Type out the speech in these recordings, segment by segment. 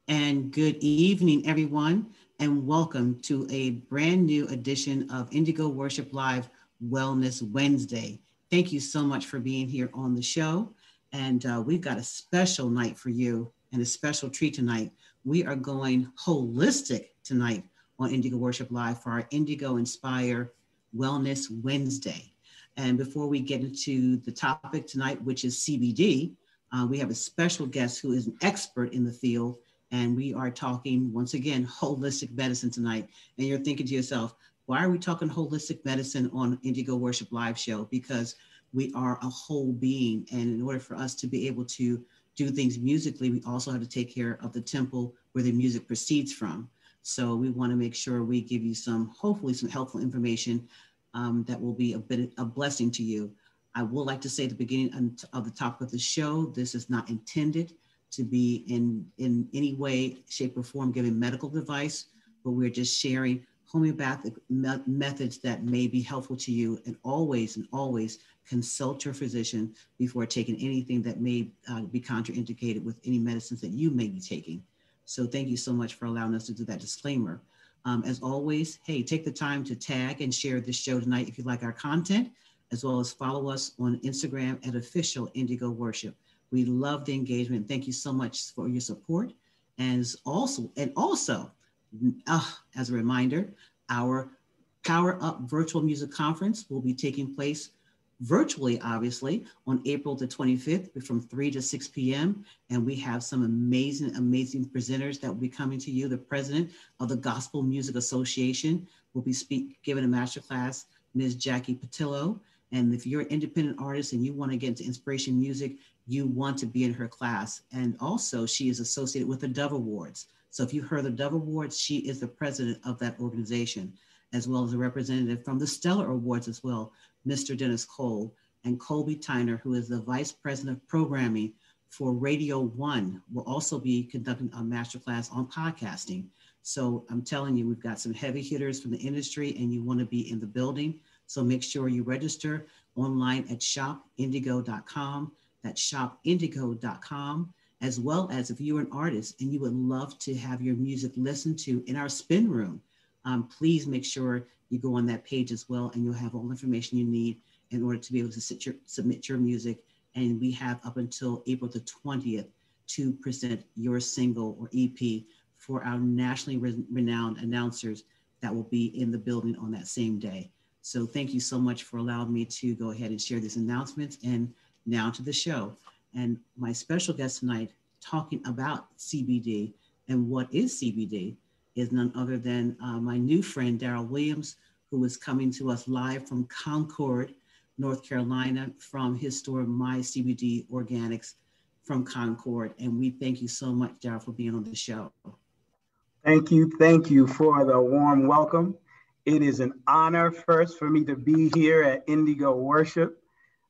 And good evening, everyone, and welcome to a brand new edition of Indigo Worship Live Wellness Wednesday. Thank you so much for being here on the show. And we've got a special night for you and a special treat tonight. We are going holistic tonight on Indigo Worship Live for our Indigo Inspire Wellness Wednesday. And before we get into the topic tonight, which is CBD, we have a special guest who is an expert in the field, and we are talking, once again, holistic medicine tonight. And you're thinking to yourself, why are we talking holistic medicine on Indigo Worship Live Show? Because we are a whole being. And in order for us to be able to do things musically, we also have to take care of the temple where the music proceeds from. So we want to make sure we give you hopefully some helpful information that will be a blessing to you. I would like to say at the beginning of the topic of the show, this is not intended to be in any way, shape, or form giving medical advice, but we're just sharing homeopathic methods that may be helpful to you. And always consult your physician before taking anything that may be contraindicated with any medicines that you may be taking. So thank you so much for allowing us to do that disclaimer. As always, hey, take the time to tag and share this show tonight if you like our content, as well as follow us on Instagram at Official Indigo Worship. We love the engagement. Thank you so much for your support. And also, as a reminder, our Power Up Virtual Music Conference will be taking place virtually, obviously, on April the 25th from 3 to 6 p.m. And we have some amazing presenters that will be coming to you. The president of the Gospel Music Association will be giving a masterclass, Ms. Jackie Patillo. And if you're an independent artist and you want to get into inspiration music, you want to be in her class. And also she is associated with the Dove Awards. So if you heard the Dove Awards, she is the president of that organization, as well as a representative from the Stellar Awards as well, Mr. Dennis Cole, and Colby Tyner, who is the vice president of programming for Radio One, will also be conducting a masterclass on podcasting. So I'm telling you, we've got some heavy hitters from the industry and you want to be in the building. So make sure you register online at shopindigo.com. That's shopindigo.com, as well as if you're an artist and you would love to have your music listened to in our spin room, please make sure you go on that page as well, and you'll have all the information you need in order to be able to submit your music. And we have up until April the 20th to present your single or EP for our nationally renowned announcers that will be in the building on that same day. So thank you so much for allowing me to go ahead and share these announcements. And now to the show. And my special guest tonight talking about CBD and what is CBD is none other than my new friend, Daryl Williams, who is coming to us live from Concord, North Carolina, from his store, Cbd Organics from Concord. And we thank you so much, Daryl, for being on the show. Thank you for the warm welcome. It is an honor first for me to be here at Indigo Worship.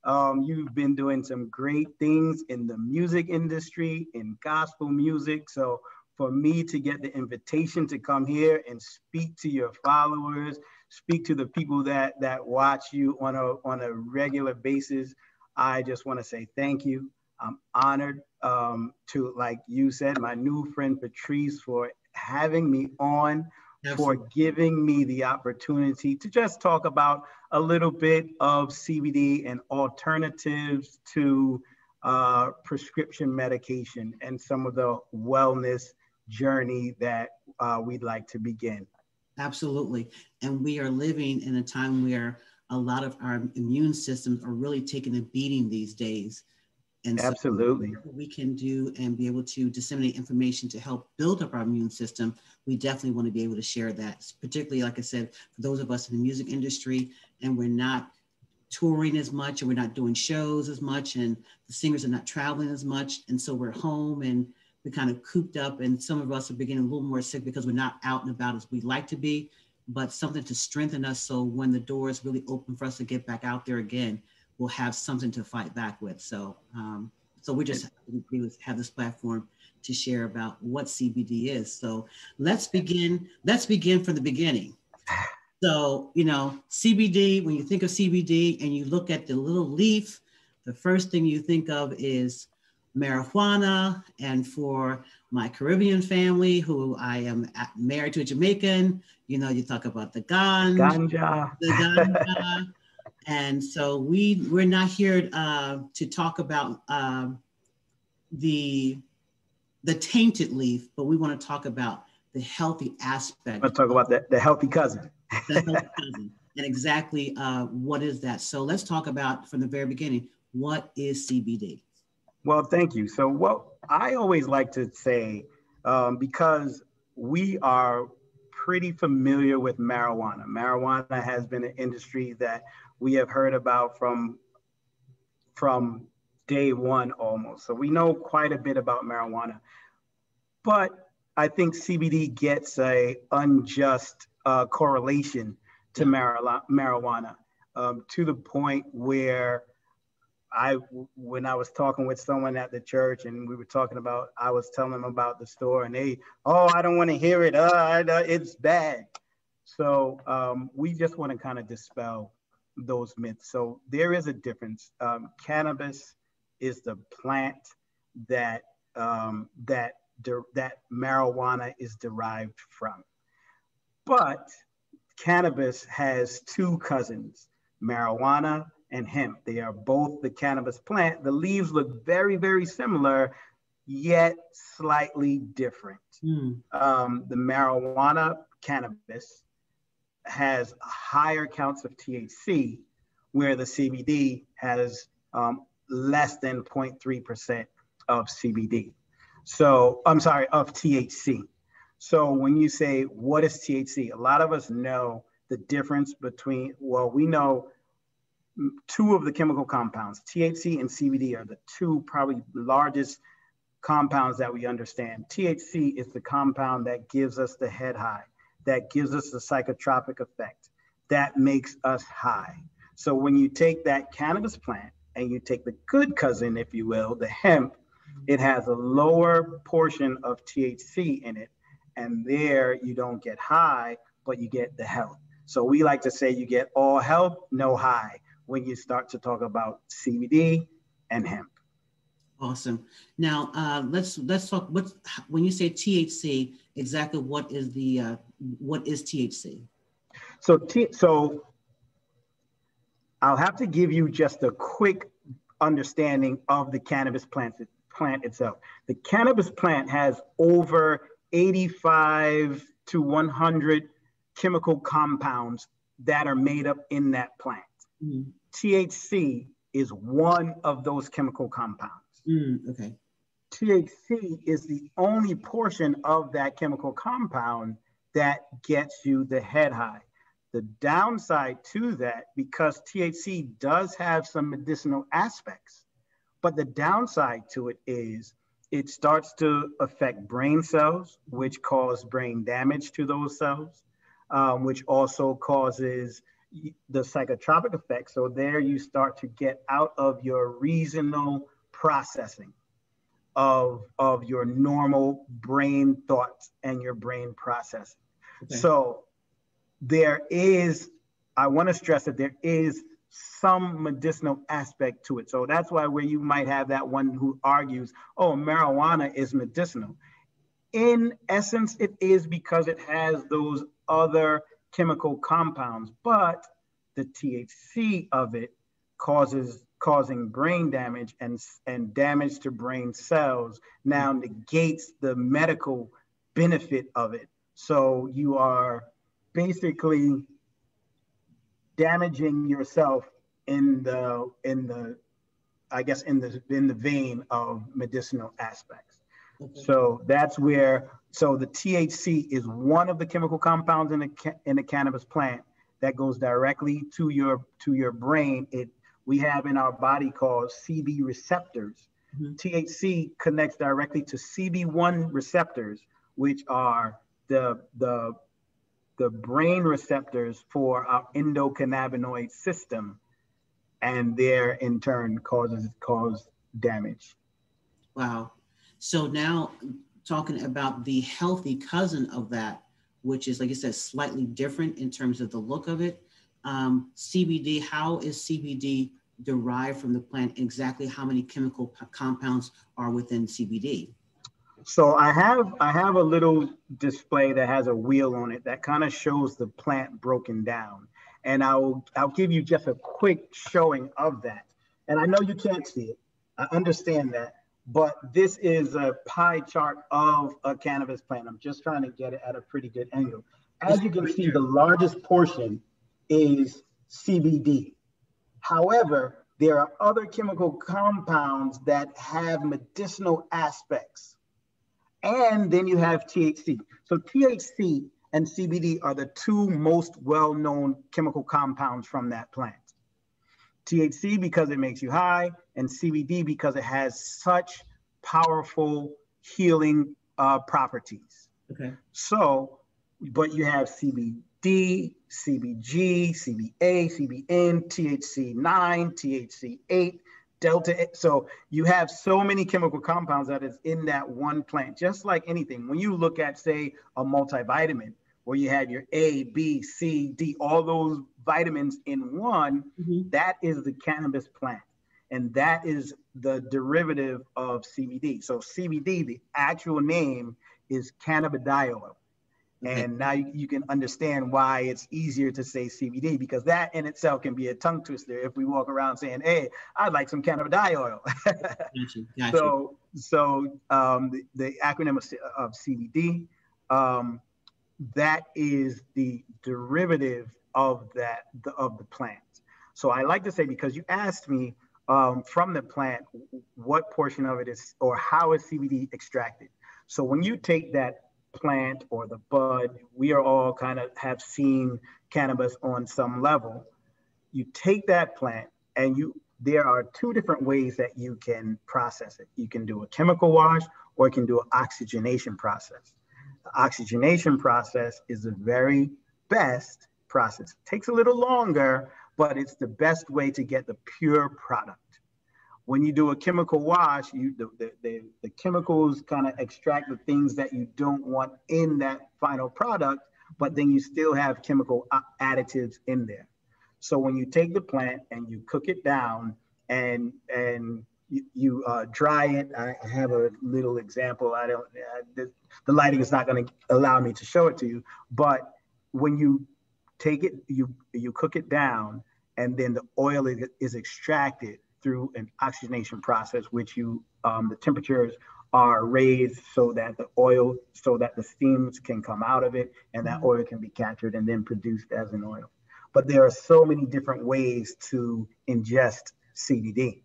You've been doing some great things in the music industry, in gospel music. So for me to get the invitation to come here and speak to your followers, speak to the people that watch you on a regular basis, I just want to say thank you. I'm honored to, like you said, my new friend Patrice, for having me on. Absolutely. For giving me the opportunity to just talk about a little bit of CBD and alternatives to prescription medication and some of the wellness journey that we'd like to begin. Absolutely. And we are living in a time where a lot of our immune systems are really taking a beating these days. And absolutely, so what we can do and be able to disseminate information to help build up our immune system, we definitely want to be able to share that, particularly, like I said, for those of us in the music industry, and we're not touring as much, and we're not doing shows as much, and the singers are not traveling as much. And so we're home and we're kind of cooped up, and some of us are getting a little more sick because we're not out and about as we'd like to be, but something to strengthen us. So when the doors really open for us to get back out there again, we'll have something to fight back with. So we just have this platform to share about what CBD is. So let's begin from the beginning. So, CBD, when you think of CBD and you look at the little leaf, the first thing you think of is marijuana, and for my Caribbean family, who I am married to a Jamaican, you know, you talk about the Ganja. the ganja. And so we're not here to talk about the tainted leaf, but we want to talk about the healthy aspect. Let's talk about the healthy cousin. The healthy cousin, and exactly what is that? So let's talk about from the very beginning. What is CBD? Well, thank you. So what I always like to say, because we are pretty familiar with marijuana. Marijuana has been an industry that we have heard about from day one almost. So we know quite a bit about marijuana. But I think CBD gets a unjust correlation to marijuana to the point where when I was talking with someone at the church and we were talking about, I was telling them about the store and they, oh, I don't want to hear it. It's bad. So we just want to kind of dispel those myths. So there is a difference. Cannabis is the plant that marijuana is derived from. But cannabis has two cousins, marijuana and hemp. They are both the cannabis plant. The leaves look very, very similar, yet slightly different. The marijuana cannabis has higher counts of THC, where the CBD has less than 0.3% of CBD. So I'm sorry, of THC. So when you say, what is THC? A lot of us know the difference between, well, we know two of the chemical compounds, THC and CBD are the two probably largest compounds that we understand. THC is the compound that gives us the head high, that gives us the psychotropic effect, that makes us high. So when you take that cannabis plant and you take the good cousin, if you will, the hemp, it has a lower portion of THC in it. And there you don't get high, but you get the health. So we like to say you get all health, no high, when you start to talk about CBD and hemp. Awesome. Now let's talk. When you say THC, exactly what is THC? So I'll have to give you just a quick understanding of the cannabis plant itself. The cannabis plant has over 85 to 100 chemical compounds that are made up in that plant. THC is one of those chemical compounds. Okay. THC is the only portion of that chemical compound that gets you the head high. The downside to that, because THC does have some medicinal aspects, but the downside to it is it starts to affect brain cells, which cause brain damage to those cells, which also causes the psychotropic effect. So there you start to get out of your reasonable processing of your normal brain thoughts and your brain processing. Okay. So I want to stress that there is some medicinal aspect to it. So that's why where you might have that one who argues, oh, marijuana is medicinal. In essence, it is because it has those other chemical compounds, but the THC of it causing brain damage and damage to brain cells now negates the medical benefit of it. So you are basically damaging yourself in the vein of medicinal aspects. Okay. So that's where, so the THC is one of the chemical compounds in the cannabis plant that goes directly to your brain. We have in our body called CB receptors. THC connects directly to CB1 receptors, which are the brain receptors for our endocannabinoid system, and there in turn cause damage. Wow. So now talking about the healthy cousin of that, which is, like you said, slightly different in terms of the look of it. CBD, how is CBD derived from the plant, exactly how many chemical compounds are within CBD? So I have a little display that has a wheel on it that kind of shows the plant broken down. And I'll give you just a quick showing of that. And I know you can't see it. I understand that. But this is a pie chart of a cannabis plant. I'm just trying to get it at a pretty good angle. As you can see, the largest portion is CBD. However, there are other chemical compounds that have medicinal aspects. And then you have THC. So THC and CBD are the two most well-known chemical compounds from that plant. THC because it makes you high, and CBD because it has such powerful healing properties. Okay. So, but you have CBD, CBG, CBA, CBN, THC9, THC8, Delta. So you have so many chemical compounds that is in that one plant, just like anything. When you look at, say, a multivitamin, where you have your A, B, C, D, all those vitamins in one, that is the cannabis plant. And that is the derivative of CBD. So CBD, the actual name is cannabidiol. Okay. And now you can understand why it's easier to say CBD, because that in itself can be a tongue twister if we walk around saying, hey, I'd like some cannabidiol. Gotcha. So the acronym of CBD, that is the derivative of the plant. So I like to say, because you asked me from the plant, what portion of it is, or how is CBD extracted? So when you take that plant or the bud, we are all kind of have seen cannabis on some level. You take that plant and there are two different ways that you can process it. You can do a chemical wash, or you can do an oxygenation process. The oxygenation process is the very best process. It takes a little longer, but it's the best way to get the pure product. When you do a chemical wash, the chemicals kind of extract the things that you don't want in that final product, but then you still have chemical additives in there. So when you take the plant and you cook it down and you dry it, I have a little example. The lighting is not going to allow me to show it to you, but when you take it, you cook it down, and then the oil is extracted through an oxygenation process, which the temperatures are raised so that the steams can come out of it, and that oil can be captured and then produced as an oil. But there are so many different ways to ingest CBD.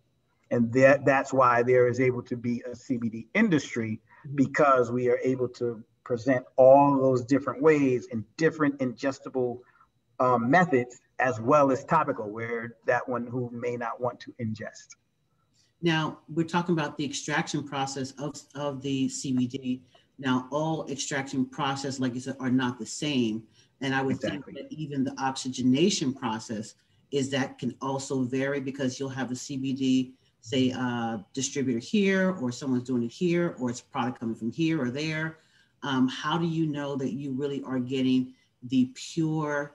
And that's why there is able to be a CBD industry, because we are able to present all those different ways in different ingestible methods, as well as topical, where that one who may not want to ingest. Now, we're talking about the extraction process of the CBD. Now, all extraction process, like you said, are not the same. And I would think that even the oxygenation process can also vary, because you'll have a CBD, say, distributor here, or someone's doing it here, or it's product coming from here or there. How do you know that you really are getting the pure,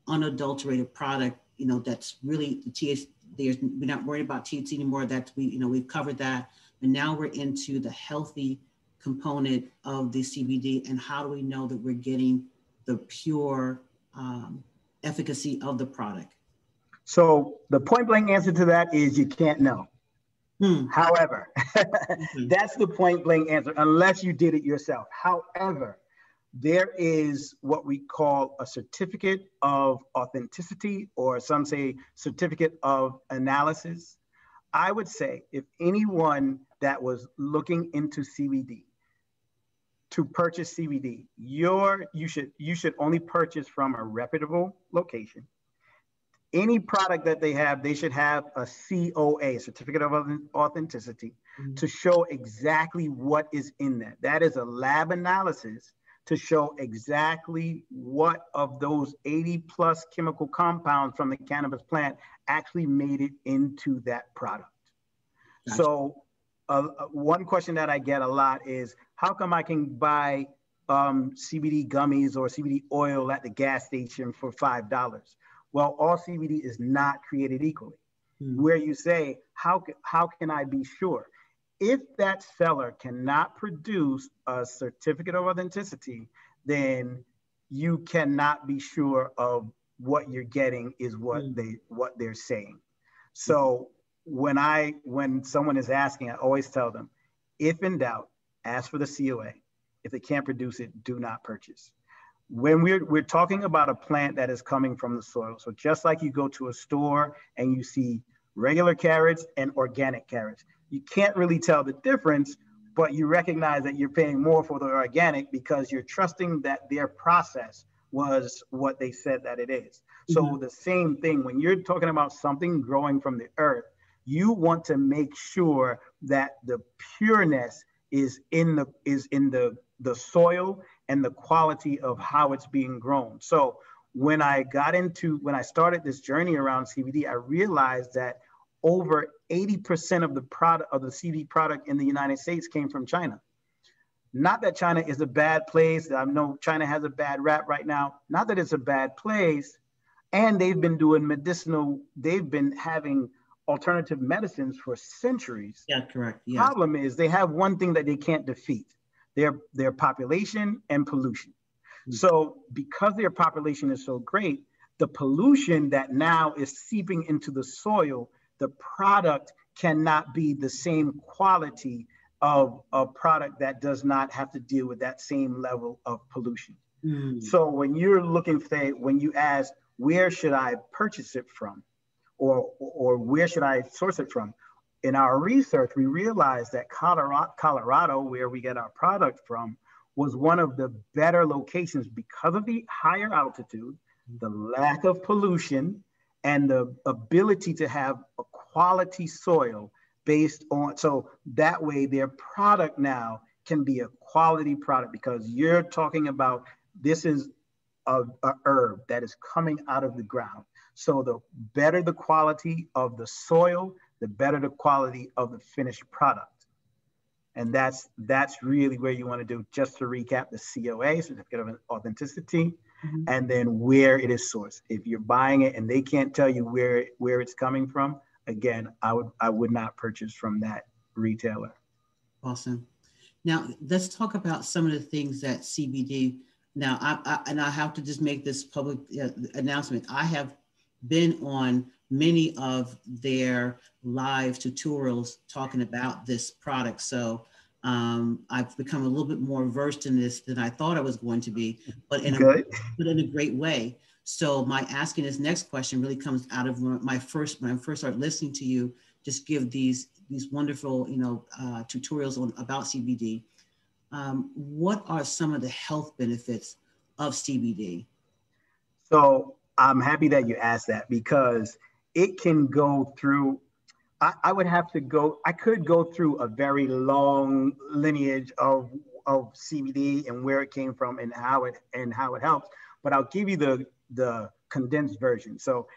unadulterated product, that's really the THC? We're not worried about THC anymore. We've covered that. And now we're into the healthy component of the CBD. And how do we know that we're getting the pure efficacy of the product? So the point blank answer to that is you can't know. However, that's the point blank answer, unless you did it yourself. However, there is what we call a certificate of authenticity, or some say certificate of analysis. I would say if anyone that was looking into CBD to purchase CBD, you should only purchase from a reputable location. Any product that they have, they should have a COA, certificate of authenticity, to show exactly what is in that. That is a lab analysis to show exactly what of those 80 plus chemical compounds from the cannabis plant actually made it into that product. Gotcha. So one question that I get a lot is, how come I can buy CBD gummies or CBD oil at the gas station for $5? Well, all CBD is not created equally. where you say, how can I be sure? If that seller cannot produce a certificate of authenticity, then you cannot be sure of what you're getting is what they're saying. So when someone is asking, I always tell them, if in doubt, ask for the COA. If they can't produce it, do not purchase. When we're talking about a plant that is coming from the soil, so just like you go to a store and you see regular carrots and organic carrots, you can't really tell the difference, but you recognize that you're paying more for the organic because you're trusting that their process was what they said that it is. So the same thing, when you're talking about something growing from the earth, you want to make sure that the pureness is in the soil and the quality of how it's being grown. So when I started this journey around CBD, I realized that over 80% of the CBD product in the United States came from China. Not that China is a bad place. I know China has a bad rap right now. Not that it's a bad place. And they've been having alternative medicines for centuries. Yeah, correct. Yeah. Problem is they have one thing that they can't defeat, their population and pollution. So because their population is so great, the pollution that now is seeping into the soil, the product cannot be the same quality of a product that does not have to deal with that same level of pollution. So when you're looking, when you ask, where should I purchase it from? Or where should I source it from? In our research, we realized that Colorado, where we get our product from, was one of the better locations because of the higher altitude, the lack of pollution, and the ability to have a quality soil based on, so that way their product now can be a quality product because you're talking about, this is a herb that is coming out of the ground. So the better the quality of the soil, the better the quality of the finished product. And that's really where you want to do, just to recap, the COA, certificate of authenticity, and then where it is sourced. If you're buying it and they can't tell you where it's coming from, again, I would not purchase from that retailer. Awesome. Now let's talk about some of the things that CBD. Now I have to just make this public announcement. I have been on many of their live tutorials talking about this product. So I've become a little bit more versed in this than I thought I was going to be, but in a great way. So my asking this next question really comes out of when I first started listening to you just give these wonderful, tutorials about CBD. What are some of the health benefits of CBD? So I'm happy that you asked that because it can go through, I could go through a very long lineage of CBD and where it came from and how it helps, but I'll give you the condensed version. So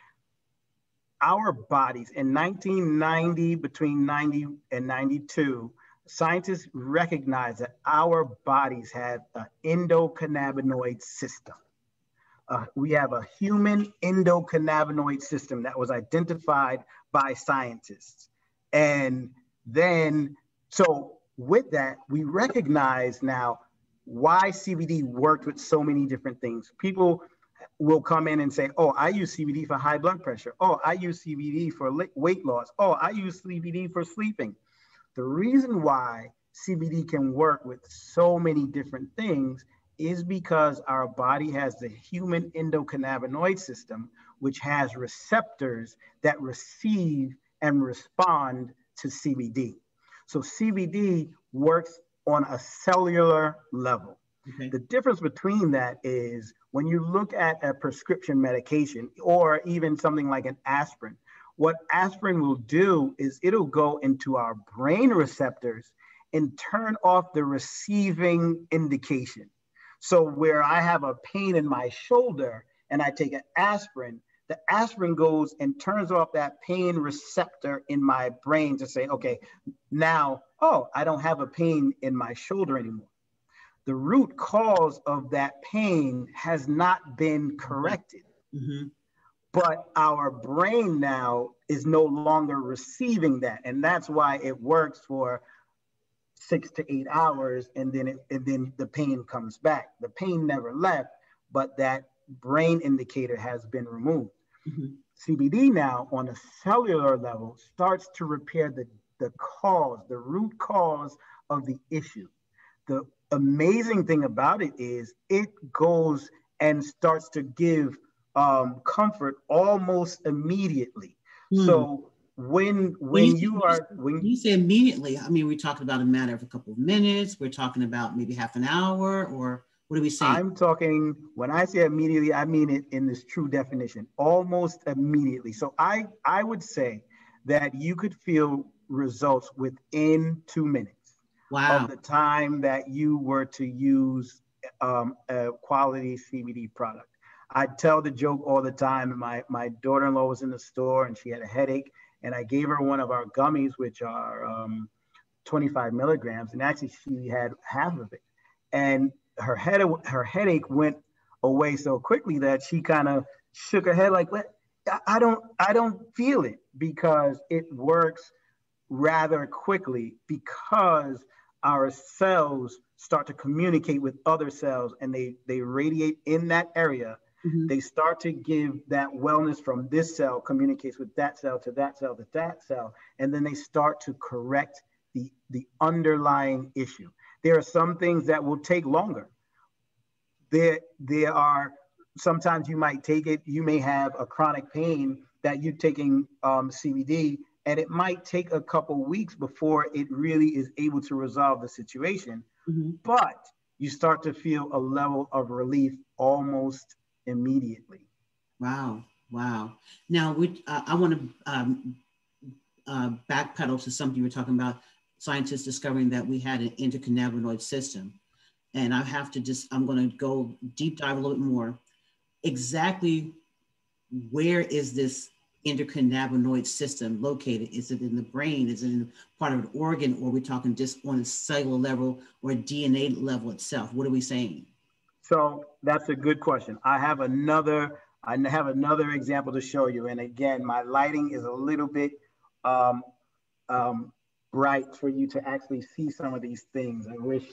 our bodies in 1990, between 90 and 92, scientists recognized that our bodies have an endocannabinoid system. We have a human endocannabinoid system that was identified by scientists. And then, so with that, we recognize now why CBD worked with so many different things. People will come in and say, oh, I use CBD for high blood pressure. Oh, I use CBD for weight loss. Oh, I use CBD for sleeping. The reason why CBD can work with so many different things is because our body has the human endocannabinoid system, which has receptors that receive and respond to CBD. So CBD works on a cellular level. Okay. The difference between that is when you look at a prescription medication or even something like an aspirin, what aspirin will do is it'll go into our brain receptors and turn off the receiving indication. So where I have a pain in my shoulder and I take an aspirin, the aspirin goes and turns off that pain receptor in my brain to say, okay, now, oh, I don't have a pain in my shoulder anymore. The root cause of that pain has not been corrected. Mm-hmm. but our brain now is no longer receiving that. And that's why it works for 6 to 8 hours, and then the pain comes back. The pain never left, but that brain indicator has been removed. Mm-hmm. CBD now on a cellular level starts to repair the cause, the root cause of the issue. The amazing thing about it is it goes and starts to give comfort almost immediately. So when you say immediately, I mean, we're talking about a matter of a couple of minutes, we're talking about maybe half an hour, or what are we saying? I'm talking, when I say immediately, I mean it in this true definition, almost immediately. So I would say that you could feel results within 2 minutes. Wow. Of the time that you were to use a quality CBD product. I tell the joke all the time. My daughter-in-law was in the store and she had a headache, and I gave her one of our gummies, which are 25 milligrams, and actually she had half of it. And her headache went away so quickly that she kind of shook her head like, "What? I don't feel it," because it works rather quickly, because our cells start to communicate with other cells and they radiate in that area. Mm-hmm. They start to give that wellness from this cell, communicates with that cell to that cell to that cell, and then they start to correct the underlying issue. There are some things that will take longer. There are, sometimes you might take it, you may have a chronic pain that you're taking CBD, and it might take a couple weeks before it really is able to resolve the situation. Mm-hmm. But you start to feel a level of relief almost immediately. Wow. Now, I want to backpedal to something you were talking about, scientists discovering that we had an endocannabinoid system. And I'm going to go deep dive a little bit more. Exactly where is this endocannabinoid system located? Is it in the brain? Is it in part of an organ? Or are we talking just on a cellular level or a DNA level itself? What are we saying? So that's a good question. I have another example to show you. And again, my lighting is a little bit bright for you to actually see some of these things. I wish.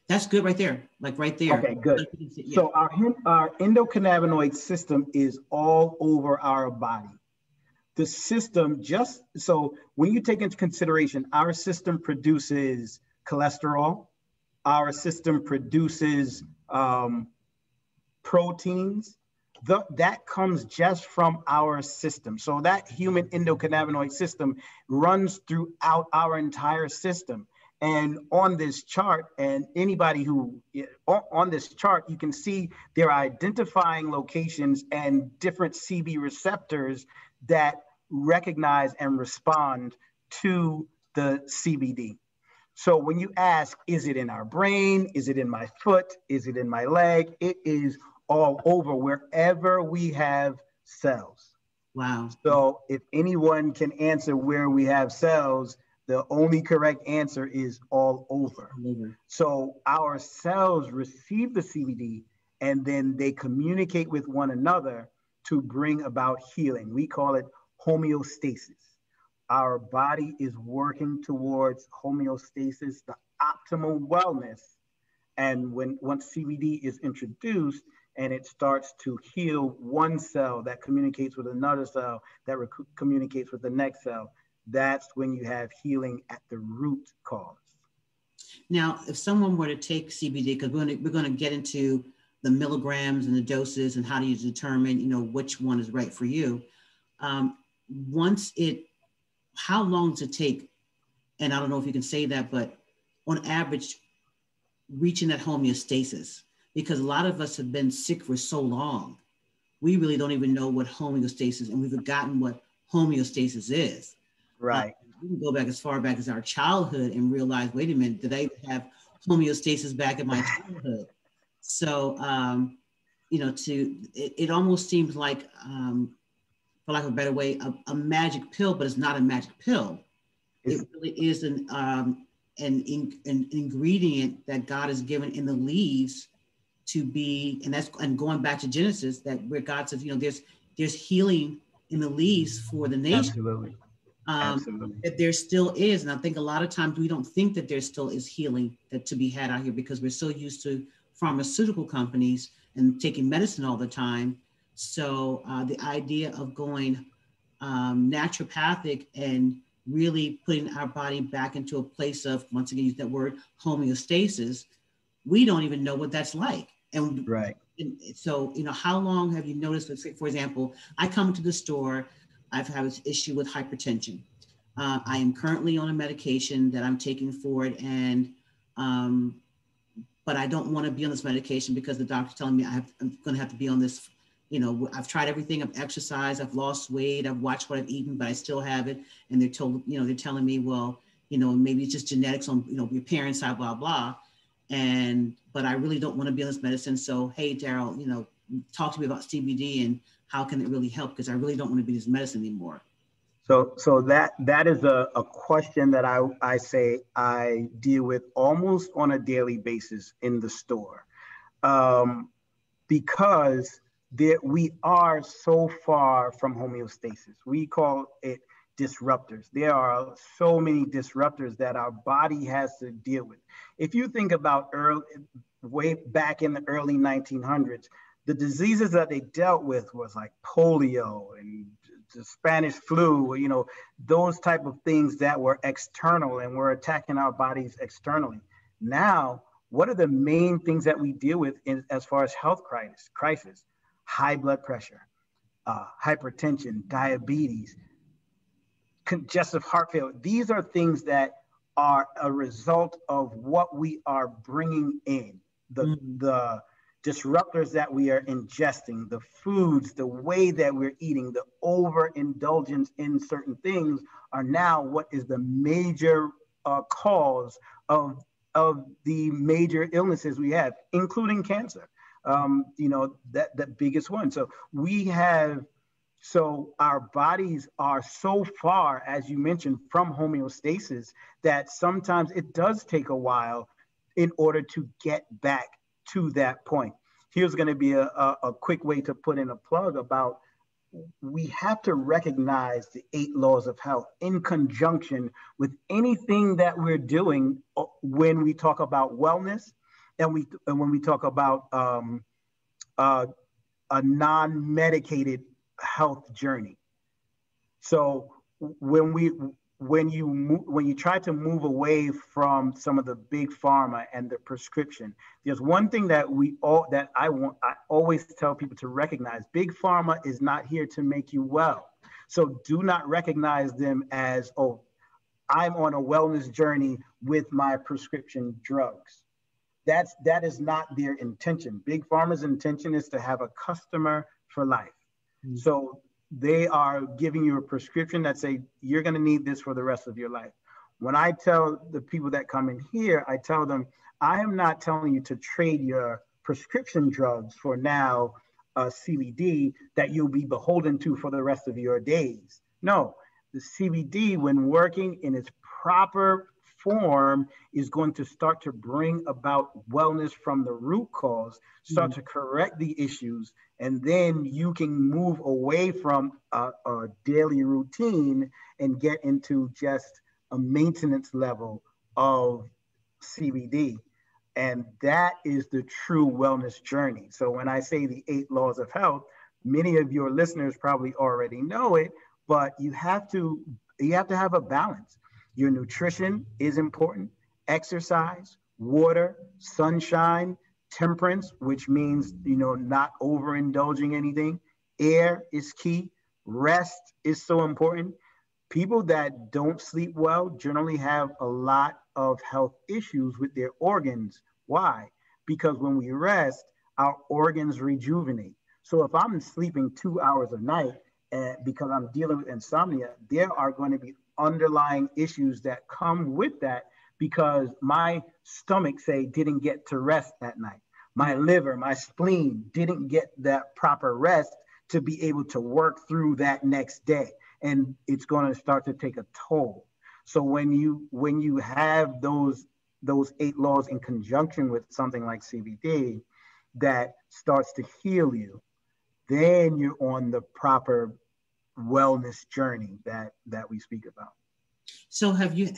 That's good right there, like right there. Okay, good. Yeah. So our endocannabinoid system is all over our body. The system so when you take into consideration, our system produces cholesterol, our system produces proteins, that comes just from our system. So that human endocannabinoid system runs throughout our entire system. And on this chart, and anybody who on this chart, you can see they're identifying locations and different CB receptors that recognize and respond to the CBD. So when you ask, is it in our brain? Is it in my foot? Is it in my leg? It is all over, wherever we have cells. Wow. So if anyone can answer where we have cells, the only correct answer is all over. Mm-hmm. So our cells receive the CBD and then they communicate with one another to bring about healing. We call it homeostasis. Our body is working towards homeostasis, the optimal wellness. And once CBD is introduced and it starts to heal one cell that communicates with another cell that communicates with the next cell, that's when you have healing at the root cause. Now, if someone were to take CBD, because we're going to get into the milligrams and the doses and how do you determine, which one is right for you. How long does it take? And I don't know if you can say that, but on average, reaching that homeostasis, because a lot of us have been sick for so long, we really don't even know what homeostasis, and we've forgotten what homeostasis is. Right. We can go back as far back as our childhood and realize, wait a minute, did I have homeostasis back in my childhood? So, it almost seems like, for lack of a better way, a magic pill, but it's not a magic pill. It really is an ingredient that God has given in the leaves to be, and going back to Genesis, that where God says, there's healing in the leaves for the nation. Absolutely. Absolutely. That there still is. And I think a lot of times we don't think that there still is healing that to be had out here because we're so used to pharmaceutical companies and taking medicine all the time. So the idea of going naturopathic and really putting our body back into a place of, once again, use that word, homeostasis, we don't even know what that's like. And, right. And so, how long have you noticed, let's say, for example, I come to the store, I've had an issue with hypertension. I am currently on a medication that I'm taking for it, and but I don't want to be on this medication because the doctor's telling me I'm going to have to be on this. I've tried everything. I've exercised. I've lost weight. I've watched what I've eaten, but I still have it. And they're telling me, well, maybe it's just genetics on, your parents' side, blah, blah. But I really don't want to be on this medicine. So, hey, Daryl, talk to me about CBD and how can it really help? Because I really don't want to be this medicine anymore. So that is a question that I say I deal with almost on a daily basis in the store, because we are so far from homeostasis. We call it disruptors. There are so many disruptors that our body has to deal with. If you think about way back in the early 1900s, the diseases that they dealt with was like polio and the Spanish flu, those type of things that were external and were attacking our bodies externally. Now, what are the main things that we deal with as far as health crisis? High blood pressure, hypertension, diabetes, congestive heart failure. These are things that are a result of what we are bringing in, the disruptors that we are ingesting, the foods, the way that we're eating, the overindulgence in certain things are now what is the major cause of the major illnesses we have, including cancer. That biggest one. So our bodies are so far, as you mentioned, from homeostasis that sometimes it does take a while in order to get back to that point. Here's going to be a quick way to put in a plug about we have to recognize the 8 laws of health in conjunction with anything that we're doing when we talk about wellness and when we talk about a non-medicated health journey. So when you try to move away from some of the big pharma and the prescription, there's one thing that I always tell people to recognize: big pharma is not here to make you well. So do not recognize them as, oh, I'm on a wellness journey with my prescription drugs. That is not their intention. Big pharma's intention is to have a customer for life. Mm-hmm. So they are giving you a prescription that say you're going to need this for the rest of your life. When I tell the people that come in here, I tell them, I am not telling you to trade your prescription drugs for now CBD that you'll be beholden to for the rest of your days. No, the CBD, when working in its proper form, is going to start to bring about wellness from the root cause, start to correct the issues, and then you can move away from a daily routine and get into just a maintenance level of CBD. And that is the true wellness journey. So when I say the 8 laws of health, many of your listeners probably already know it, but you have to have a balance. Your nutrition is important, exercise, water, sunshine, temperance, which means, not overindulging anything. Air is key. Rest is so important. People that don't sleep well generally have a lot of health issues with their organs. Why? Because when we rest, our organs rejuvenate. So if I'm sleeping 2 hours a night because I'm dealing with insomnia, there are going to be underlying issues that come with that because my stomach, say, didn't get to rest that night. My liver, my spleen didn't get that proper rest to be able to work through that next day. And it's going to start to take a toll. So when you have those 8 laws in conjunction with something like CBD that starts to heal you, then you're on the proper wellness journey that we speak about. So have you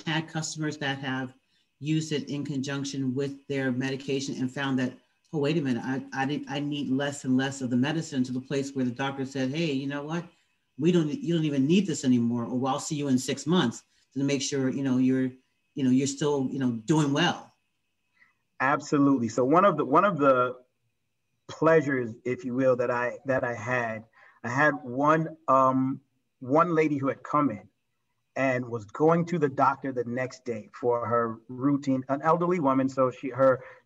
had customers that have used it in conjunction with their medication and found that, oh, wait a minute, I need less and less of the medicine, to the place where the doctor said, hey, you know what, you don't even need this anymore, or I'll see you in 6 months to make sure you're still doing well. Absolutely. So one of the pleasures, if you will, that I had one lady who had come in and was going to the doctor the next day for her routine, an elderly woman. So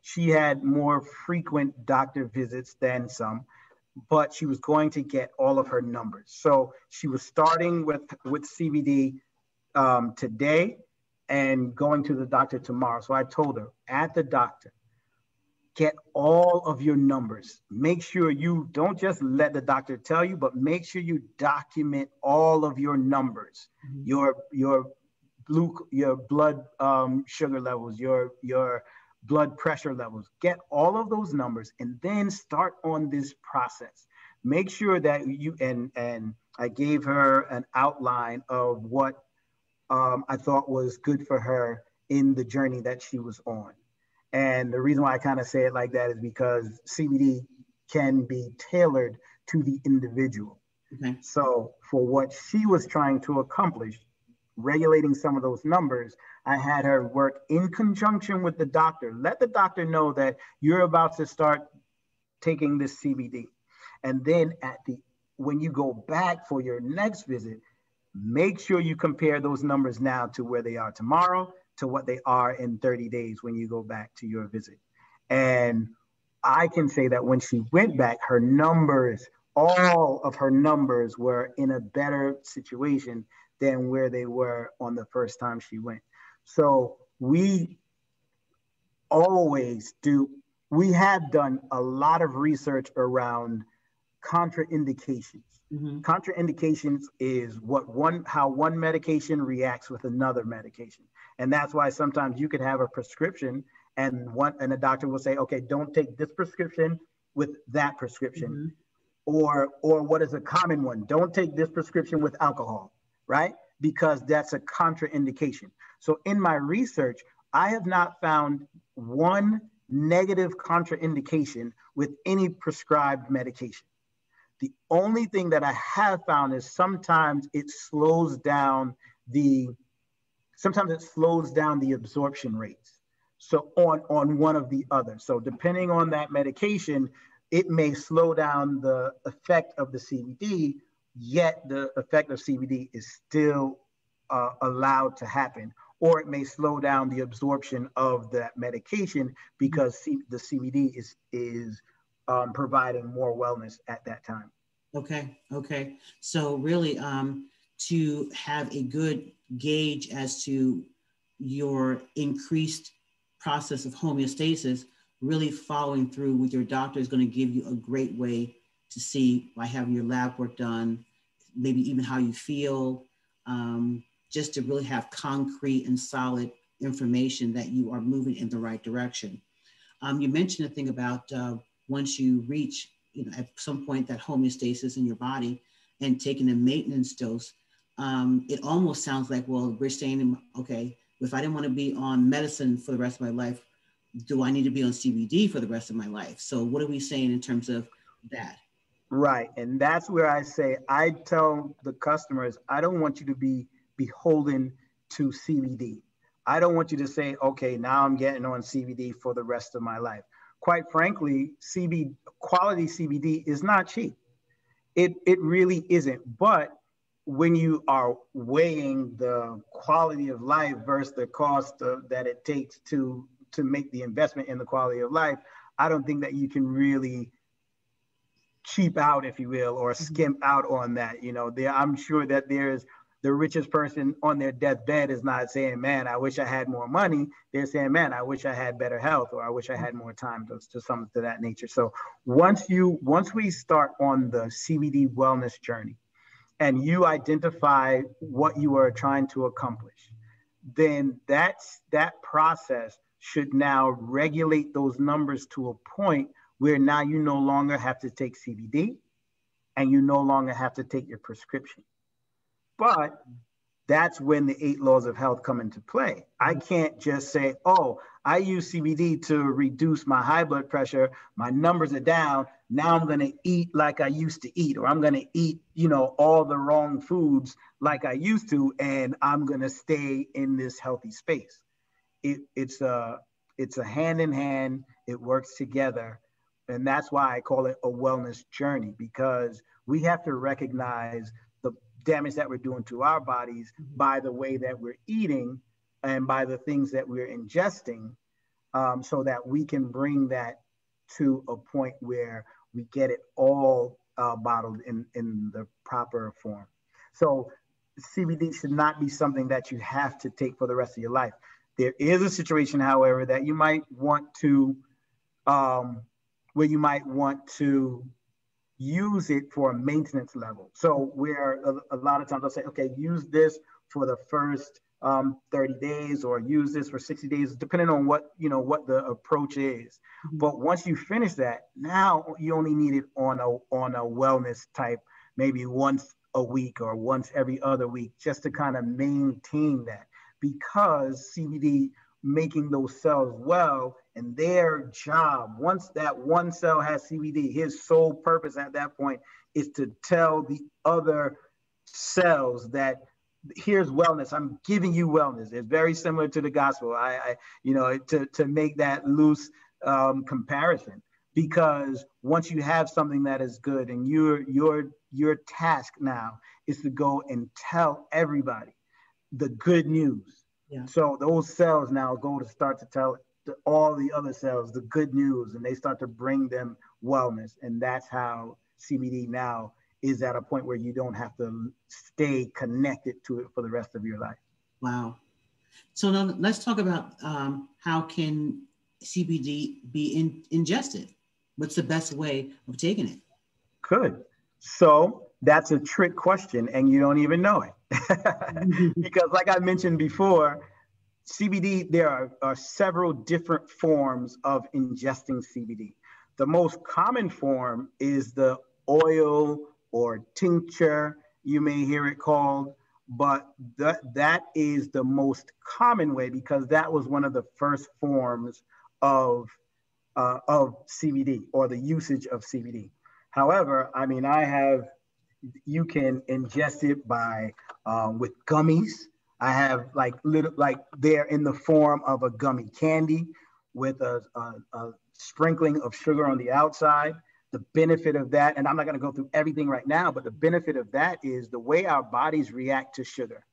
she had more frequent doctor visits than some, but she was going to get all of her numbers. So she was starting with CBD today and going to the doctor tomorrow. So I told her, at the doctor, get all of your numbers. Make sure you don't just let the doctor tell you, but make sure you document all of your numbers, your blood sugar levels, your blood pressure levels. Get all of those numbers and then start on this process. Make sure that you, and I gave her an outline of what I thought was good for her in the journey that she was on. And the reason why I kind of say it like that is because CBD can be tailored to the individual. Okay. So for what she was trying to accomplish, regulating some of those numbers, I had her work in conjunction with the doctor. Let the doctor know that you're about to start taking this CBD. And then when you go back for your next visit, make sure you compare those numbers now to where they are tomorrow, to what they are in 30 days when you go back to your visit. And I can say that when she went back, all of her numbers were in a better situation than where they were on the first time she went. So we have done a lot of research around contraindications. Mm-hmm. Contraindications is how one medication reacts with another medication. And that's why sometimes you could have a prescription and a doctor will say, okay, don't take this prescription with that prescription. Mm-hmm. Or what is a common one? Don't take this prescription with alcohol, right? Because that's a contraindication. So in my research, I have not found one negative contraindication with any prescribed medication. The only thing that I have found is sometimes it slows down the absorption rates. So on one of the other. So depending on that medication, it may slow down the effect of the CBD, yet the effect of CBD is still allowed to happen. Or it may slow down the absorption of that medication because the CBD is providing more wellness at that time. Okay. So really, to have a good gauge as to your increased process of homeostasis, really following through with your doctor is going to give you a great way to see, by having your lab work done, maybe even how you feel, just to really have concrete and solid information that you are moving in the right direction. You mentioned a thing about once you reach, at some point, that homeostasis in your body and taking a maintenance dose, it almost sounds like, well, we're saying, okay, if I didn't want to be on medicine for the rest of my life, do I need to be on CBD for the rest of my life? So what are we saying in terms of that? Right. And that's where I tell the customers, I don't want you to be beholden to CBD. I don't want you to say, okay, now I'm getting on CBD for the rest of my life. Quite frankly, quality CBD is not cheap. It really isn't. But when you are weighing the quality of life versus the cost that it takes to make the investment in the quality of life, I don't think that you can really cheap out, if you will, or skimp out on that. I'm sure that there's the richest person on their deathbed is not saying, man, I wish I had more money. They're saying, man, I wish I had better health, or I wish I had more time, to something to that nature. So once we start on the CBD wellness journey and you identify what you are trying to accomplish, then that process should now regulate those numbers to a point where now you no longer have to take CBD and you no longer have to take your prescription. But that's when the 8 laws of health come into play. I can't just say, oh, I use CBD to reduce my high blood pressure. My numbers are down. Now I'm going to eat like I used to eat, or I'm going to eat, all the wrong foods like I used to, and I'm going to stay in this healthy space. It's a hand in hand. It works together. And that's why I call it a wellness journey, because we have to recognize the damage that we're doing to our bodies by the way that we're eating and by the things that we're ingesting, so that we can bring that to a point where we get it all bottled in the proper form. So CBD should not be something that you have to take for the rest of your life. There is a situation, however, that you might want to, where you might want to use it for a maintenance level. So where a lot of times I'll say, okay, use this for the first 30 days or use this for 60 days, depending on what the approach is. But once you finish that, now you only need it on a wellness type, maybe once a week or once every other week, just to kind of maintain that, because CBD making those cells well, and their job, once that one cell has CBD, his sole purpose at that point is to tell the other cells that here's wellness. I'm giving you wellness. It's very similar to the gospel. To make that loose comparison, because once you have something that is good, and your task now is to go and tell everybody the good news. Yeah. So those cells now go to start to tell all the other cells the good news, and they start to bring them wellness. And that's how CBD now is at a point where you don't have to stay connected to it for the rest of your life. Wow. So now let's talk about how can CBD be ingested? What's the best way of taking it? Good. So that's a trick question, and you don't even know it. Because like I mentioned before, CBD, there are several different forms of ingesting CBD. The most common form is the oil or tincture, you may hear it called, but that is the most common way, because that was one of the first forms of CBD, or the usage of CBD. However, you can ingest it by with gummies. I have they're in the form of a gummy candy with a sprinkling of sugar on the outside. The benefit of that, and I'm not going to go through everything right now, but the benefit of that is the way our bodies react to sugar.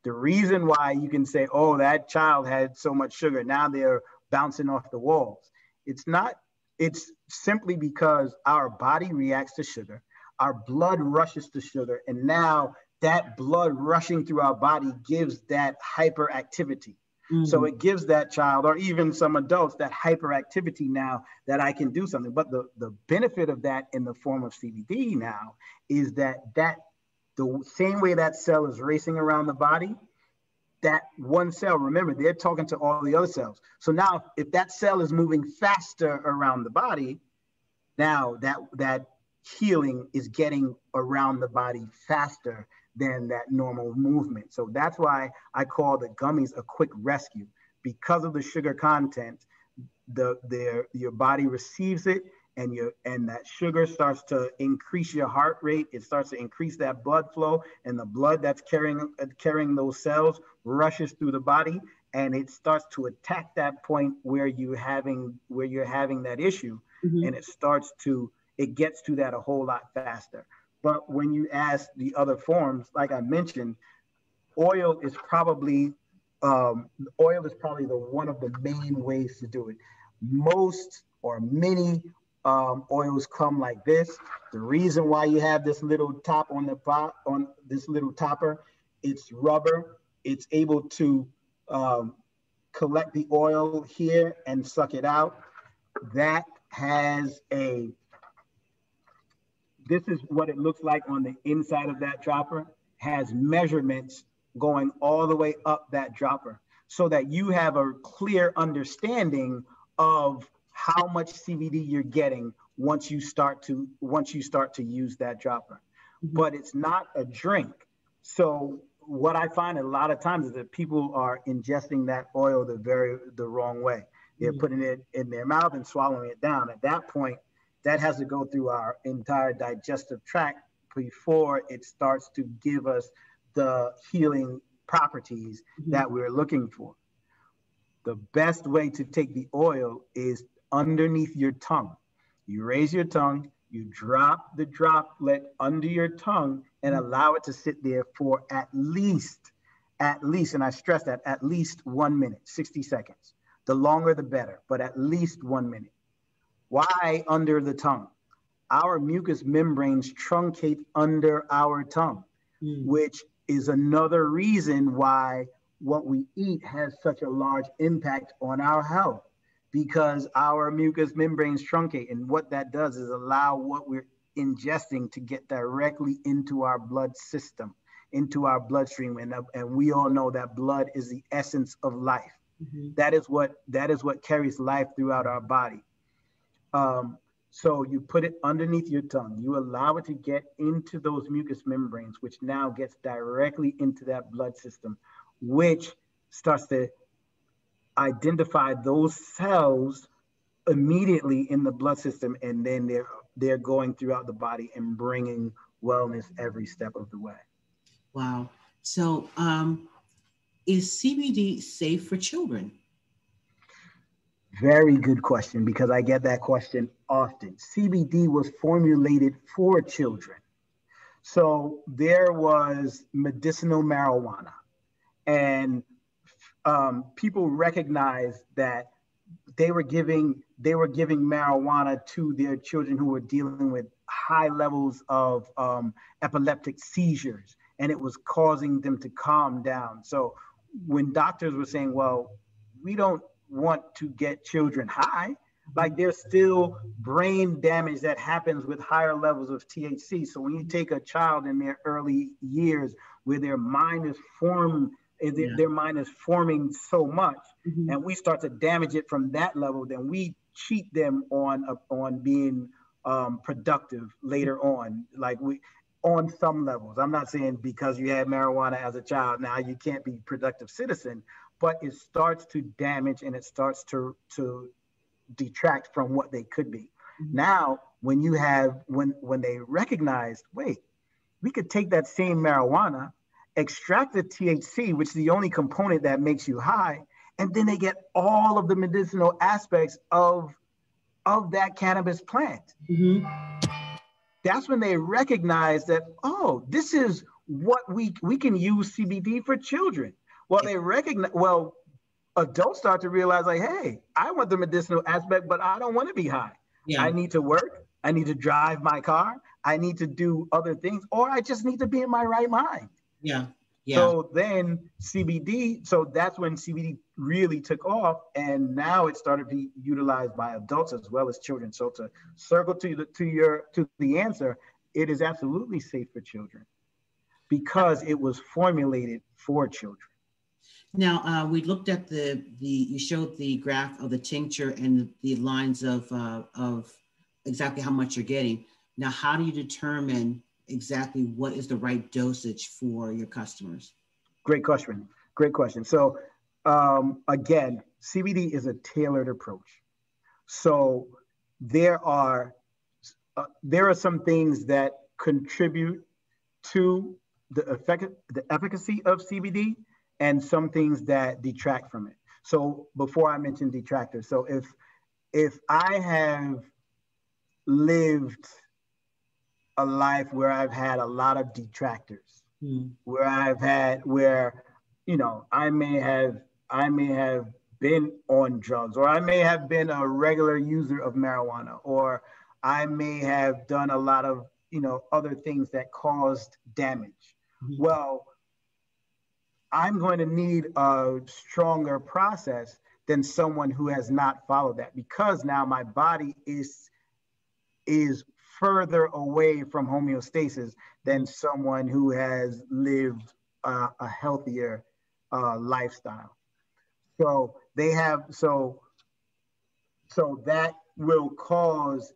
The reason why you can say, oh, that child had so much sugar, now they're bouncing off the walls. It's simply because our body reacts to sugar. Our blood rushes to sugar, and now that blood rushing through our body gives that hyperactivity. Mm-hmm. So it gives that child, or even some adults, that hyperactivity now that I can do something. But the benefit of that in the form of CBD now is that the same way that cell is racing around the body, that one cell, remember, they're talking to all the other cells. So now if that cell is moving faster around the body, now that healing is getting around the body faster than that normal movement. So that's why I call the gummies a quick rescue. Because of the sugar content, your body receives it, and that sugar starts to increase your heart rate. It starts to increase that blood flow, and the blood that's carrying those cells rushes through the body, and it starts to attack that point where you're having that issue, mm-hmm. and it gets to that a whole lot faster. But when you ask the other forms, like I mentioned, oil is probably the one of the main ways to do it. Most or many oils come like this. The reason why you have this little top on this little topper, it's rubber. It's able to collect the oil here and suck it out. That has this is what it looks like on the inside of that dropper, has measurements going all the way up that dropper, so that you have a clear understanding of how much CBD you're getting once you start to use that dropper. Mm-hmm. But it's not a drink. So what I find a lot of times is that people are ingesting that oil the wrong way. They're mm-hmm. putting it in their mouth and swallowing it down. At that point, that has to go through our entire digestive tract before it starts to give us the healing properties mm-hmm. that we're looking for. The best way to take the oil is underneath your tongue. You raise your tongue, you drop the droplet under your tongue and allow it to sit there for at least, and I stress that, at least 1 minute, 60 seconds. The longer, the better, but at least 1 minute. Why under the tongue? Our mucous membranes truncate under our tongue, which is another reason why what we eat has such a large impact on our health, because our mucous membranes truncate. And what that does is allow what we're ingesting to get directly into our blood system, into our bloodstream. And we all know that blood is the essence of life. Mm-hmm. That is what carries life throughout our body. So you put it underneath your tongue, you allow it to get into those mucous membranes, which now gets directly into that blood system, which starts to identify those cells immediately in the blood system. And then they're going throughout the body and bringing wellness every step of the way. Wow. So is CBD safe for children? Very good question, because I get that question often. CBD was formulated for children. So there was medicinal marijuana, and people recognized that they were giving marijuana to their children who were dealing with high levels of epileptic seizures, and it was causing them to calm down. So when doctors were saying, well, we don't want to get children high, like there's still brain damage that happens with higher levels of THC. So when you take a child in their early years where their mind is their mind is forming so much, mm-hmm. and we start to damage it from that level, then we cheat them on being productive later on, on some levels. I'm not saying because you had marijuana as a child, now you can't be a productive citizen, but it starts to damage and it starts to detract from what they could be. Mm-hmm. Now, when they recognize, wait, we could take that same marijuana, extract the THC, which is the only component that makes you high, and then they get all of the medicinal aspects of that cannabis plant. Mm-hmm. That's when they recognize that, oh, this is what we can use CBD for children. Well, adults start to realize, like, hey, I want the medicinal aspect, but I don't want to be high. Yeah. I need to work. I need to drive my car. I need to do other things, or I just need to be in my right mind. Yeah. Yeah. So then that's when CBD really took off, and now it started to be utilized by adults as well as children. So to circle to the answer, it is absolutely safe for children because it was formulated for children. Now, we looked at you showed the graph of the tincture and the lines of exactly how much you're getting. Now, how do you determine exactly what is the right dosage for your customers? Great question. So again, CBD is a tailored approach. So there are some things that contribute to the efficacy of CBD, and some things that detract from it. So before I mention detractors, so if I have lived a life where I've had a lot of detractors, where I may have been on drugs, or I may have been a regular user of marijuana, or I may have done a lot of other things that caused damage. Mm-hmm. Well, I'm going to need a stronger process than someone who has not followed that, because now my body is further away from homeostasis than someone who has lived a healthier lifestyle. So So that will cause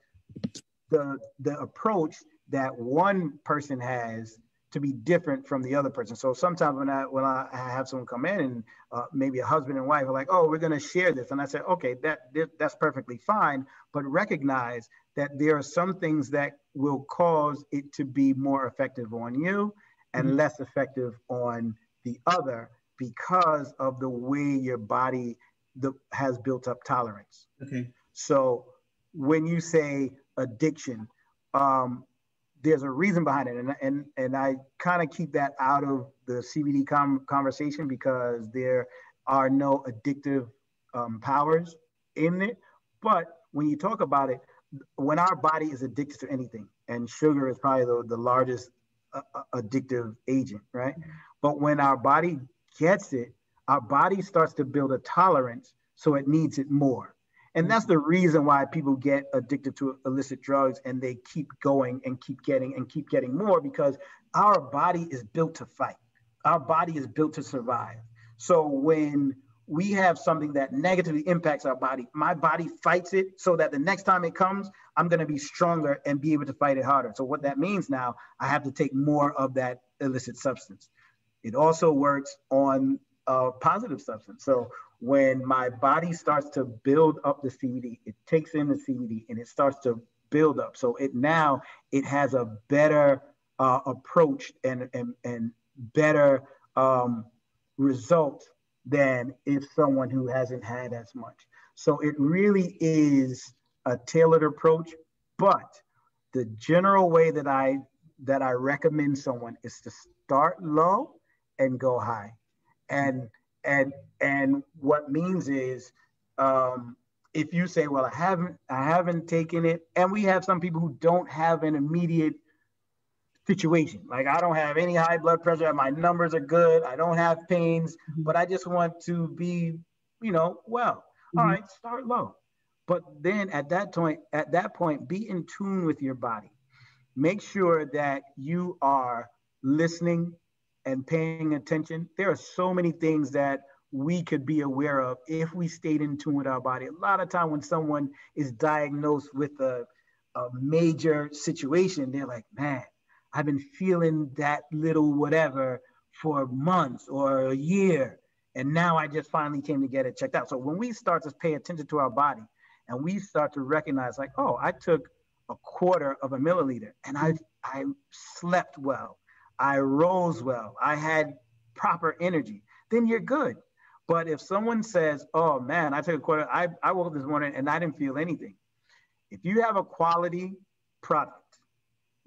the approach that one person has to be different from the other person. So sometimes when I have someone come in and maybe a husband and wife are like, oh, we're going to share this. And I say, okay, that's perfectly fine. But recognize that there are some things that will cause it to be more effective on you and less effective on the other because of the way your body has built up tolerance. Okay. So when you say addiction, there's a reason behind it. And I kind of keep that out of the CBD conversation because there are no addictive powers in it. But when you talk about it, when our body is addicted to anything, and sugar is probably the largest addictive agent, right? But when our body gets it, our body starts to build a tolerance, so it needs it more. And that's the reason why people get addicted to illicit drugs and they keep going and keep getting more, because our body is built to fight. Our body is built to survive. So when we have something that negatively impacts our body, my body fights it so that the next time it comes, I'm going to be stronger and be able to fight it harder. So what that means now, I have to take more of that illicit substance. It also works on a positive substance. So when my body starts to build up the CBD, it takes in the CBD and it starts to build up. So it has a better approach and better result than if someone who hasn't had as much. So it really is a tailored approach, but the general way that I recommend someone is to start low and go high. And what means is, if you say, well, I haven't taken it, and we have some people who don't have an immediate situation. Like, I don't have any high blood pressure, my numbers are good, I don't have pains, but I just want to be, well. All right, start low. But then at that point, be in tune with your body. Make sure that you are listening and paying attention. There are so many things that we could be aware of if we stayed in tune with our body. A lot of time when someone is diagnosed with a major situation, they're like, man, I've been feeling that little whatever for months or a year, and now I just finally came to get it checked out. So when we start to pay attention to our body and we start to recognize, like, oh, I took a quarter of a milliliter and I slept well, I rose well, I had proper energy, then you're good. But if someone says, oh man, I took a quarter, I woke up this morning and I didn't feel anything. If you have a quality product,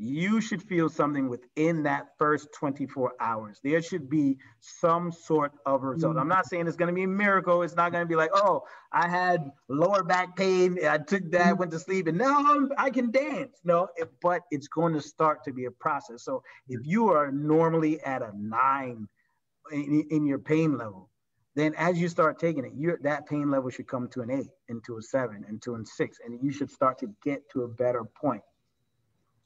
you should feel something within that first 24 hours. There should be some sort of result. I'm not saying it's going to be a miracle. It's not going to be like, oh, I had lower back pain, I took that, went to sleep, and now I can dance. No, but it's going to start to be a process. So if you are normally at a 9 in your pain level, then as you start taking it, that pain level should come to an 8, and to a 7, and to a 6, and you should start to get to a better point.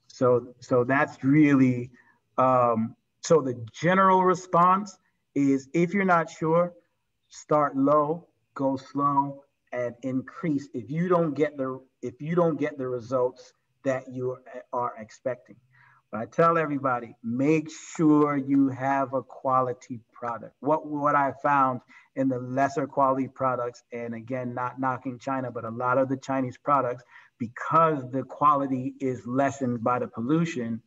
So that's really, so the general response is, if you're not sure, start low, go slow, and increase if you don't get the results that you are expecting. But I tell everybody, make sure you have a quality product. What I found in the lesser quality products, and again, not knocking China, but a lot of the Chinese products, because the quality is lessened by the pollution,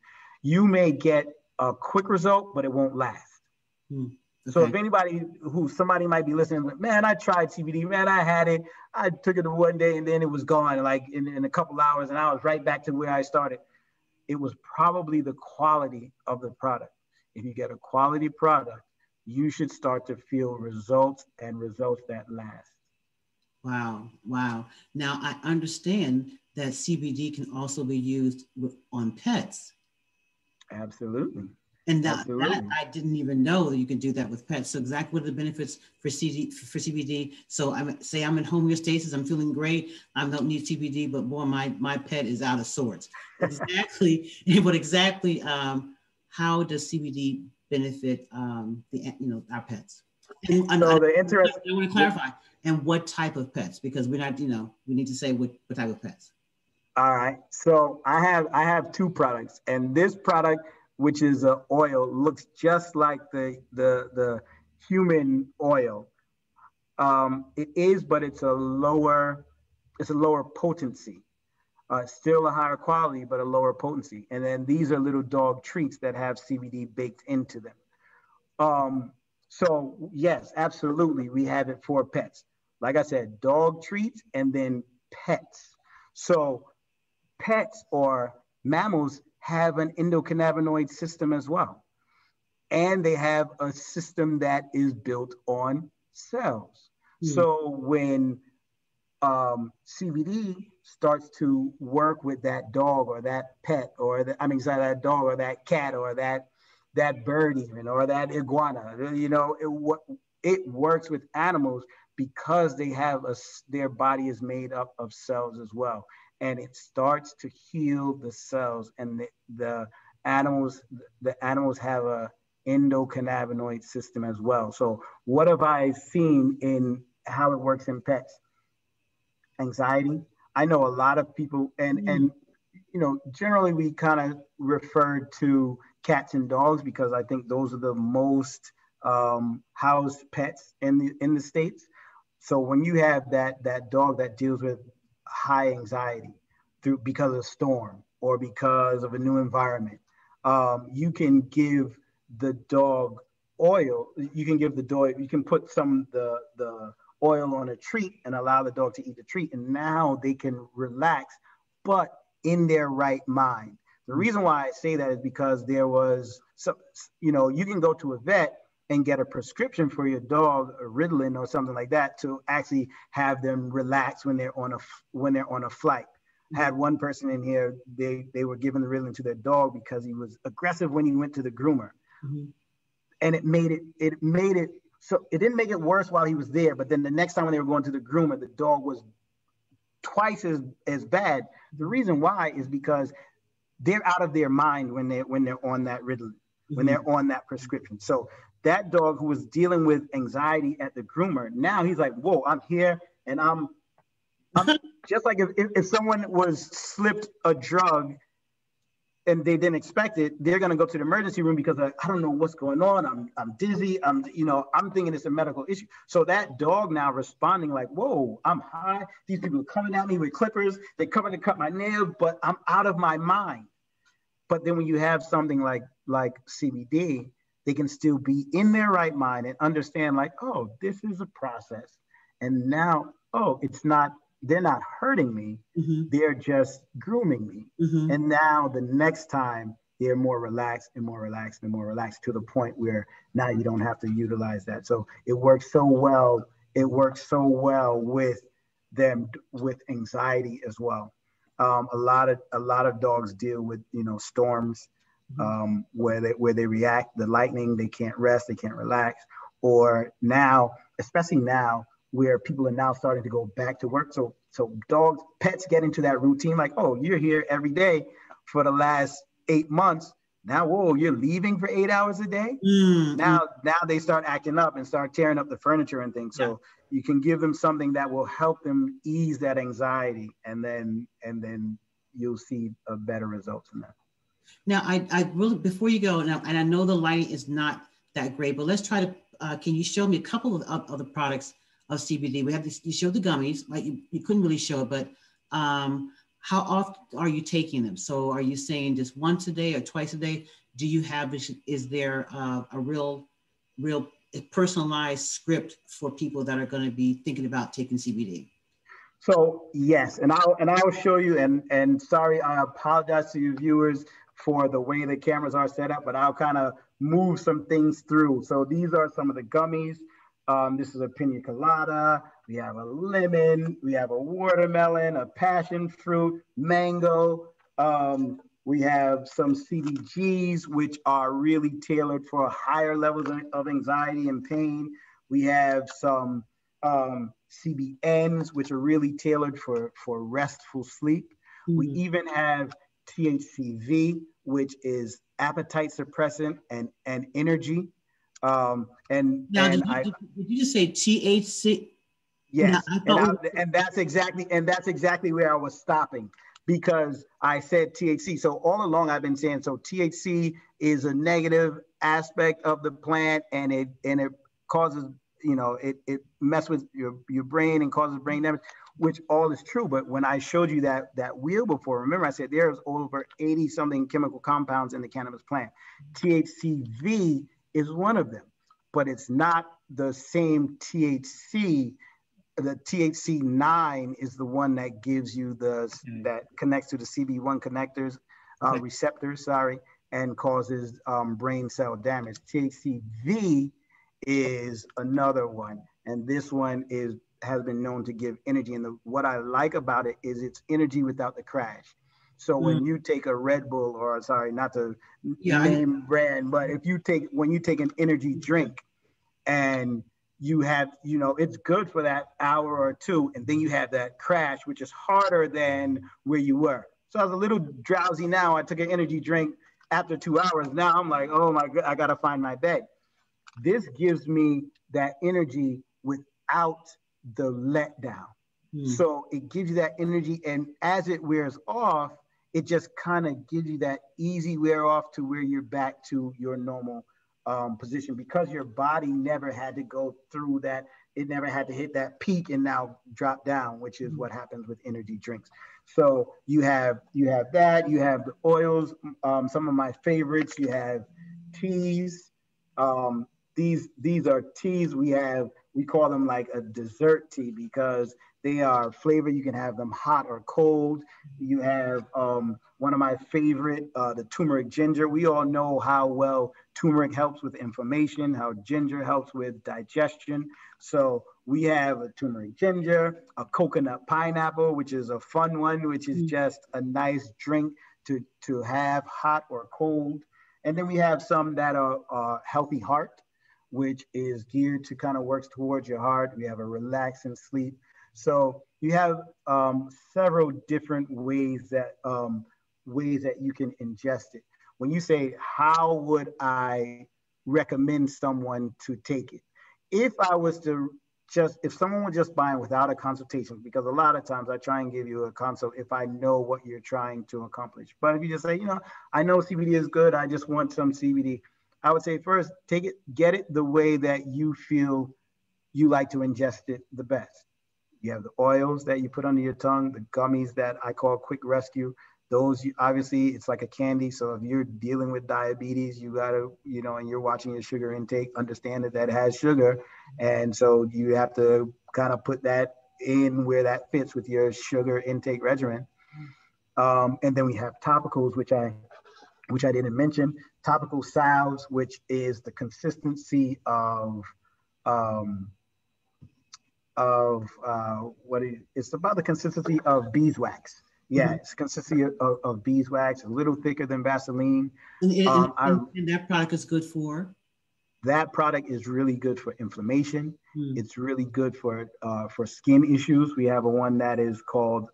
you may get a quick result, but it won't last. Okay. So if somebody might be listening, man, I tried CBD, man, I had it, I took it one day and then it was gone, like in a couple hours, and I was right back to where I started. It was probably the quality of the product. If you get a quality product, you should start to feel results, and results that last. Wow. Now, I understand that CBD can also be used on pets. Absolutely. And that I didn't even know that you can do that with pets. So exactly what are the benefits for CBD? So I'm in homeostasis, I'm feeling great, I don't need CBD, but boy, my pet is out of sorts. Exactly. But exactly, how does CBD benefit our pets? And so the interest. I want to clarify. and what type of pets? Because we're not, we need to say what type of pets. All right. So I have two products, and this product, which is an oil, looks just like the human oil. It is, but it's a lower potency. Still a higher quality, but a lower potency. And then these are little dog treats that have CBD baked into them. So yes, absolutely, we have it for pets. Like I said, dog treats and then pets. So pets or mammals have an endocannabinoid system as well. And they have a system that is built on cells. So when CBD starts to work with that dog or that pet, or that dog or that cat or that bird even, or that iguana, it works with animals because they have their body is made up of cells as well. And it starts to heal the cells, and the animals have a endocannabinoid system as well. So what have I seen in how it works in pets? Anxiety. I know a lot of people, and generally we kind of refer to cats and dogs because I think those are the most housed pets in the States. So when you have that dog that deals with high anxiety because of a storm or because of a new environment, you can give the dog oil. You can put some the oil on a treat and allow the dog to eat the treat, and now they can relax, but in their right mind. The reason why I say that is because there was you can go to a vet and get a prescription for your dog, a Ritalin or something like that, to actually have them relax when they're on a flight. I had one person in here, they were giving the Ritalin to their dog because he was aggressive when he went to the groomer. And it made it so it didn't make it worse while he was there, but then the next time when they were going to the groomer, the dog was twice as bad. The reason why is because they're out of their mind when they're on that Ritalin, when they're on that prescription. So that dog who was dealing with anxiety at the groomer, now he's like, whoa, I'm here, and I'm just like if someone was slipped a drug and they didn't expect it, they're going to go to the emergency room because I don't know what's going on. I'm dizzy. I'm thinking it's a medical issue. So that dog now responding like, whoa, I'm high. These people are coming at me with clippers. They're coming to cut my nails, but I'm out of my mind. But then when you have something like CBD, they can still be in their right mind and understand like, oh, this is a process. And now, they're not hurting me. They're just grooming me. And now the next time they're more relaxed and more relaxed and more relaxed to the point where now you don't have to utilize that. So it works so well. It works so well with them with anxiety as well. A lot of dogs deal with storms where they react. The lightning, they can't rest, they can't relax. Or now, especially now, where people are now starting to go back to work. So pets get into that routine, like, oh, you're here every day for the last 8 months. Now, whoa, you're leaving for 8 hours a day? Now they start acting up and start tearing up the furniture and things. So you can give them something that will help them ease that anxiety, and then you'll see a better results in that. Now, I really, before you go now, and I know the lighting is not that great, but let's try to, can you show me a couple of the products of CBD? We have this, you showed the gummies, like you couldn't really show it, but how often are you taking them? So are you saying just once a day or twice a day? Do you have, is there a real personalized script for people that are going to be thinking about taking CBD? So yes, and I'll show you, and sorry, I apologize to you viewers for the way the cameras are set up, but I'll kind of move some things through. So these are some of the gummies. This is a pina colada. We have a lemon. We have a watermelon, a passion fruit, mango. We have some CBGs, which are really tailored for higher levels of anxiety and pain. We have some CBNs, which are really tailored for restful sleep. We even have THCV, which is appetite suppressant and energy. Did you just say THC? Now, Yes, I thought and that's exactly where I was stopping, because I said THC. So all along I've been saying, so THC is a negative aspect of the plant, and it causes, it messes with your brain and causes brain damage, which all is true. But when I showed you that wheel before, remember I said there's over 80 something chemical compounds in the cannabis plant. THCV is one of them, but it's not the same THC. The THC9 is the one that gives you that connects to the CB1 connectors, receptors, sorry, and causes brain cell damage. THCV is another one, and this one has been known to give energy. And what I like about it is it's energy without the crash. So when you take a Red Bull, or sorry, not to name brand, but when you take an energy drink, and you have, it's good for that hour or two, and then you have that crash, which is harder than where you were. So I was a little drowsy now. I took an energy drink after 2 hours. Now I'm like, oh my God, I got to find my bed. This gives me that energy without the letdown. So it gives you that energy, and as it wears off, it just kind of gives you that easy wear off to where you're back to your normal position, because your body never had to go through that. It never had to hit that peak and now drop down, which is what happens with energy drinks. So you have that. You have the oils. Some of my favorites. You have teas. These are teas. We call them like a dessert tea, because they are flavored. You can have them hot or cold. You have one of my favorite, the turmeric ginger. We all know how well turmeric helps with inflammation, how ginger helps with digestion. So we have a turmeric ginger, a coconut pineapple, which is a fun one, which is just a nice drink to have hot or cold. And then we have some that are healthy heart, which is geared to kind of works towards your heart. We have a relax and sleep. So you have several different ways that you can ingest it. When you say, how would I recommend someone to take it? If someone was just buying without a consultation, because a lot of times I try and give you a consult if I know what you're trying to accomplish. But if you just say, I know CBD is good, I just want some CBD, I would say first, take it, get it the way that you feel you like to ingest it the best. You have the oils that you put under your tongue, the gummies that I call quick rescue. Those, obviously, it's like a candy. So if you're dealing with diabetes, you got to, and you're watching your sugar intake, understand that has sugar. And so you have to kind of put that in where that fits with your sugar intake regimen. And then we have topicals, which I didn't mention. Topical salves, which is the consistency it's about the consistency of beeswax. Yeah, it's consistency of beeswax, a little thicker than Vaseline. And that product is good for? That product is really good for inflammation. It's really good for skin issues. We have one that is called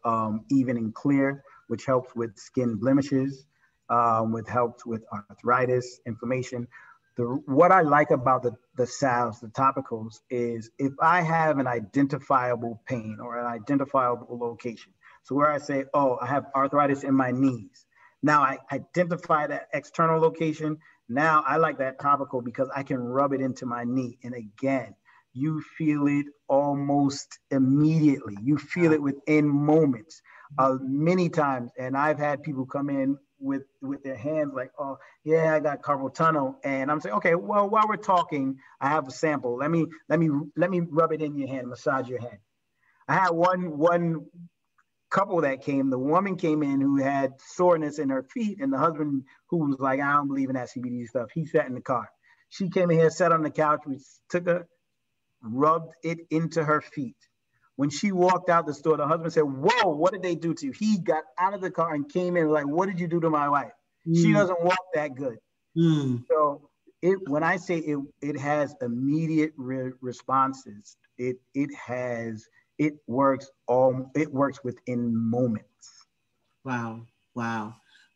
Even and Clear, which helps with skin blemishes, which helps with arthritis, inflammation. What I like about the salves, the topicals, is if I have an identifiable pain or an identifiable location. So where I say, oh, I have arthritis in my knees. Now I identify that external location. Now I like that topical because I can rub it into my knee. And again, you feel it almost immediately. You feel it within moments, many times. And I've had people come in with their hands like, oh yeah, I got carpal tunnel, and I'm saying, okay, well, while we're talking, I have a sample. Let me rub it in your hand, massage your hand. I had one couple that came. The woman came in who had soreness in her feet, and the husband, who was like, I don't believe in that CBD stuff, he sat in the car. She came in here, sat on the couch, we took her, rubbed it into her feet. When she walked out the store, the husband said, whoa, what did they do to you? He got out of the car and came in like, what did you do to my wife? She doesn't walk that good. So when I say it has immediate responses, it works within moments. Wow.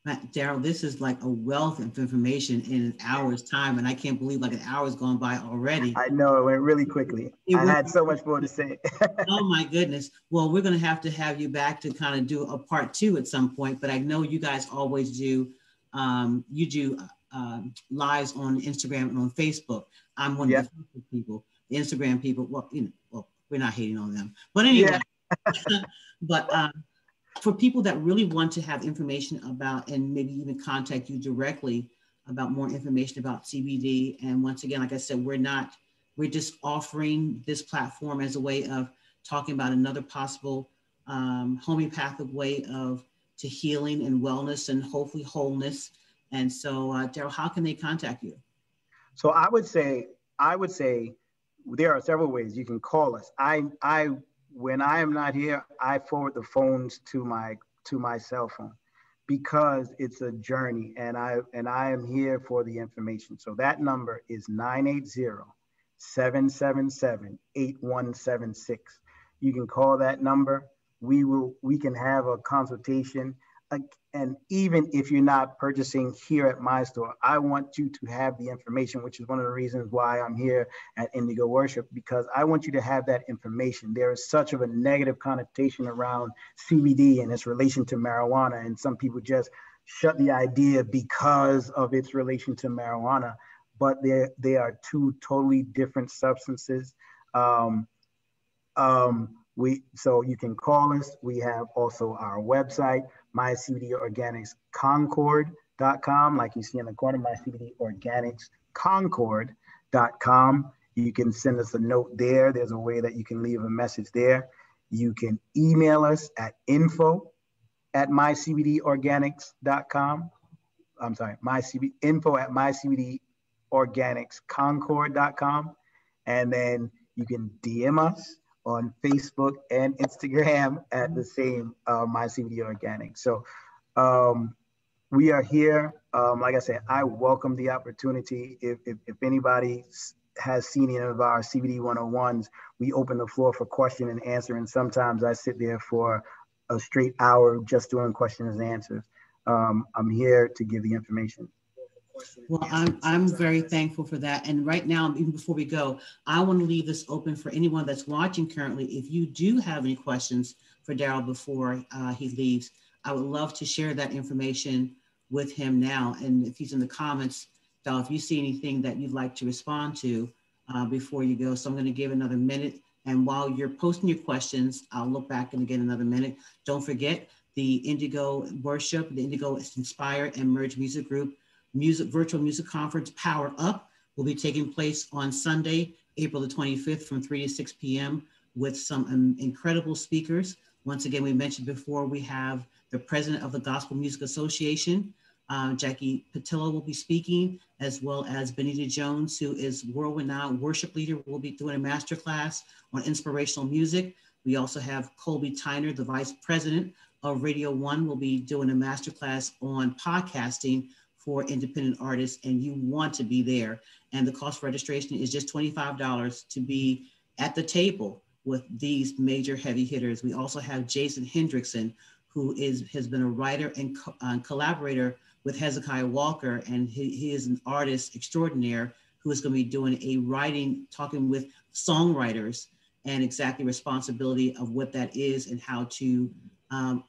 Daryl, this is like a wealth of information in an hour's time, and I can't believe like an hour's gone by already. I know it went really quickly. I had so much more to say. Oh my goodness. Well, we're going to have you back to kind of do a part 2 at some point, but I know you guys always do, lives on Instagram and on Facebook. I'm one of the Facebook people, the Instagram people. Well, we're not hating on them, but anyway, but for people that really want to have information about, and maybe even contact you directly about more information about CBD. And once again, like I said, we're just offering this platform as a way of talking about another possible homeopathic way to healing and wellness and hopefully wholeness. And so, Daryl, how can they contact you? So I would say there are several ways you can call us. When I am not here, I forward the phones to my cell phone because it's a journey, and I am here for the information. So that number is 980-777-8176. You can call that number. We can have a consultation. And even if you're not purchasing here at my store, I want you to have the information, which is one of the reasons why I'm here at Indigo Worship, because I want you to have that information. There is such of a negative connotation around CBD and its relation to marijuana, and some people just shut the idea because of its relation to marijuana, but they are two totally different substances. So you can call us. We have also our website, CBD Organics Concord.com, like you see in the corner, CBD Organics Concord.com. You can send us a note there. There's a way that you can leave a message there. You can email us at info@mycbdorganics.com. I'm sorry, info@mycbdorganicsconcord.com. And then you can DM us on Facebook and Instagram at the same CBD Organics. So we are here. Like I said, I welcome the opportunity. If anybody has seen any of our CBD 101s, we open the floor for question and answer. And sometimes I sit there for a straight hour just doing questions and answers. I'm here to give the information. Well, I'm very thankful for that. And right now, even before we go, I want to leave this open for anyone that's watching currently. If you do have any questions for Daryl before he leaves, I would love to share that information with him now. And if he's in the comments, Daryl, if you see anything that you'd like to respond to before you go. So I'm going to give another minute. And while you're posting your questions, I'll look back and again another minute. Don't forget the Indigo Worship, the Indigo Inspire and Merge Music Group virtual music conference Power Up will be taking place on Sunday, April the 25th from 3 to 6 p.m. with some incredible speakers. Once again, we mentioned before, we have the president of the Gospel Music Association, Jackie Patillo will be speaking, as well as Benita Jones, who is world-renowned worship leader, will be doing a masterclass on inspirational music. We also have Colby Tyner, the vice president of Radio One, will be doing a masterclass on podcasting for independent artists, and you want to be there. And the cost for registration is just $25 to be at the table with these major heavy hitters. We also have Jason Hendrickson, who has been a writer and collaborator with Hezekiah Walker, and he is an artist extraordinaire who is going to be doing a talking with songwriters and exactly responsibility of what that is and how to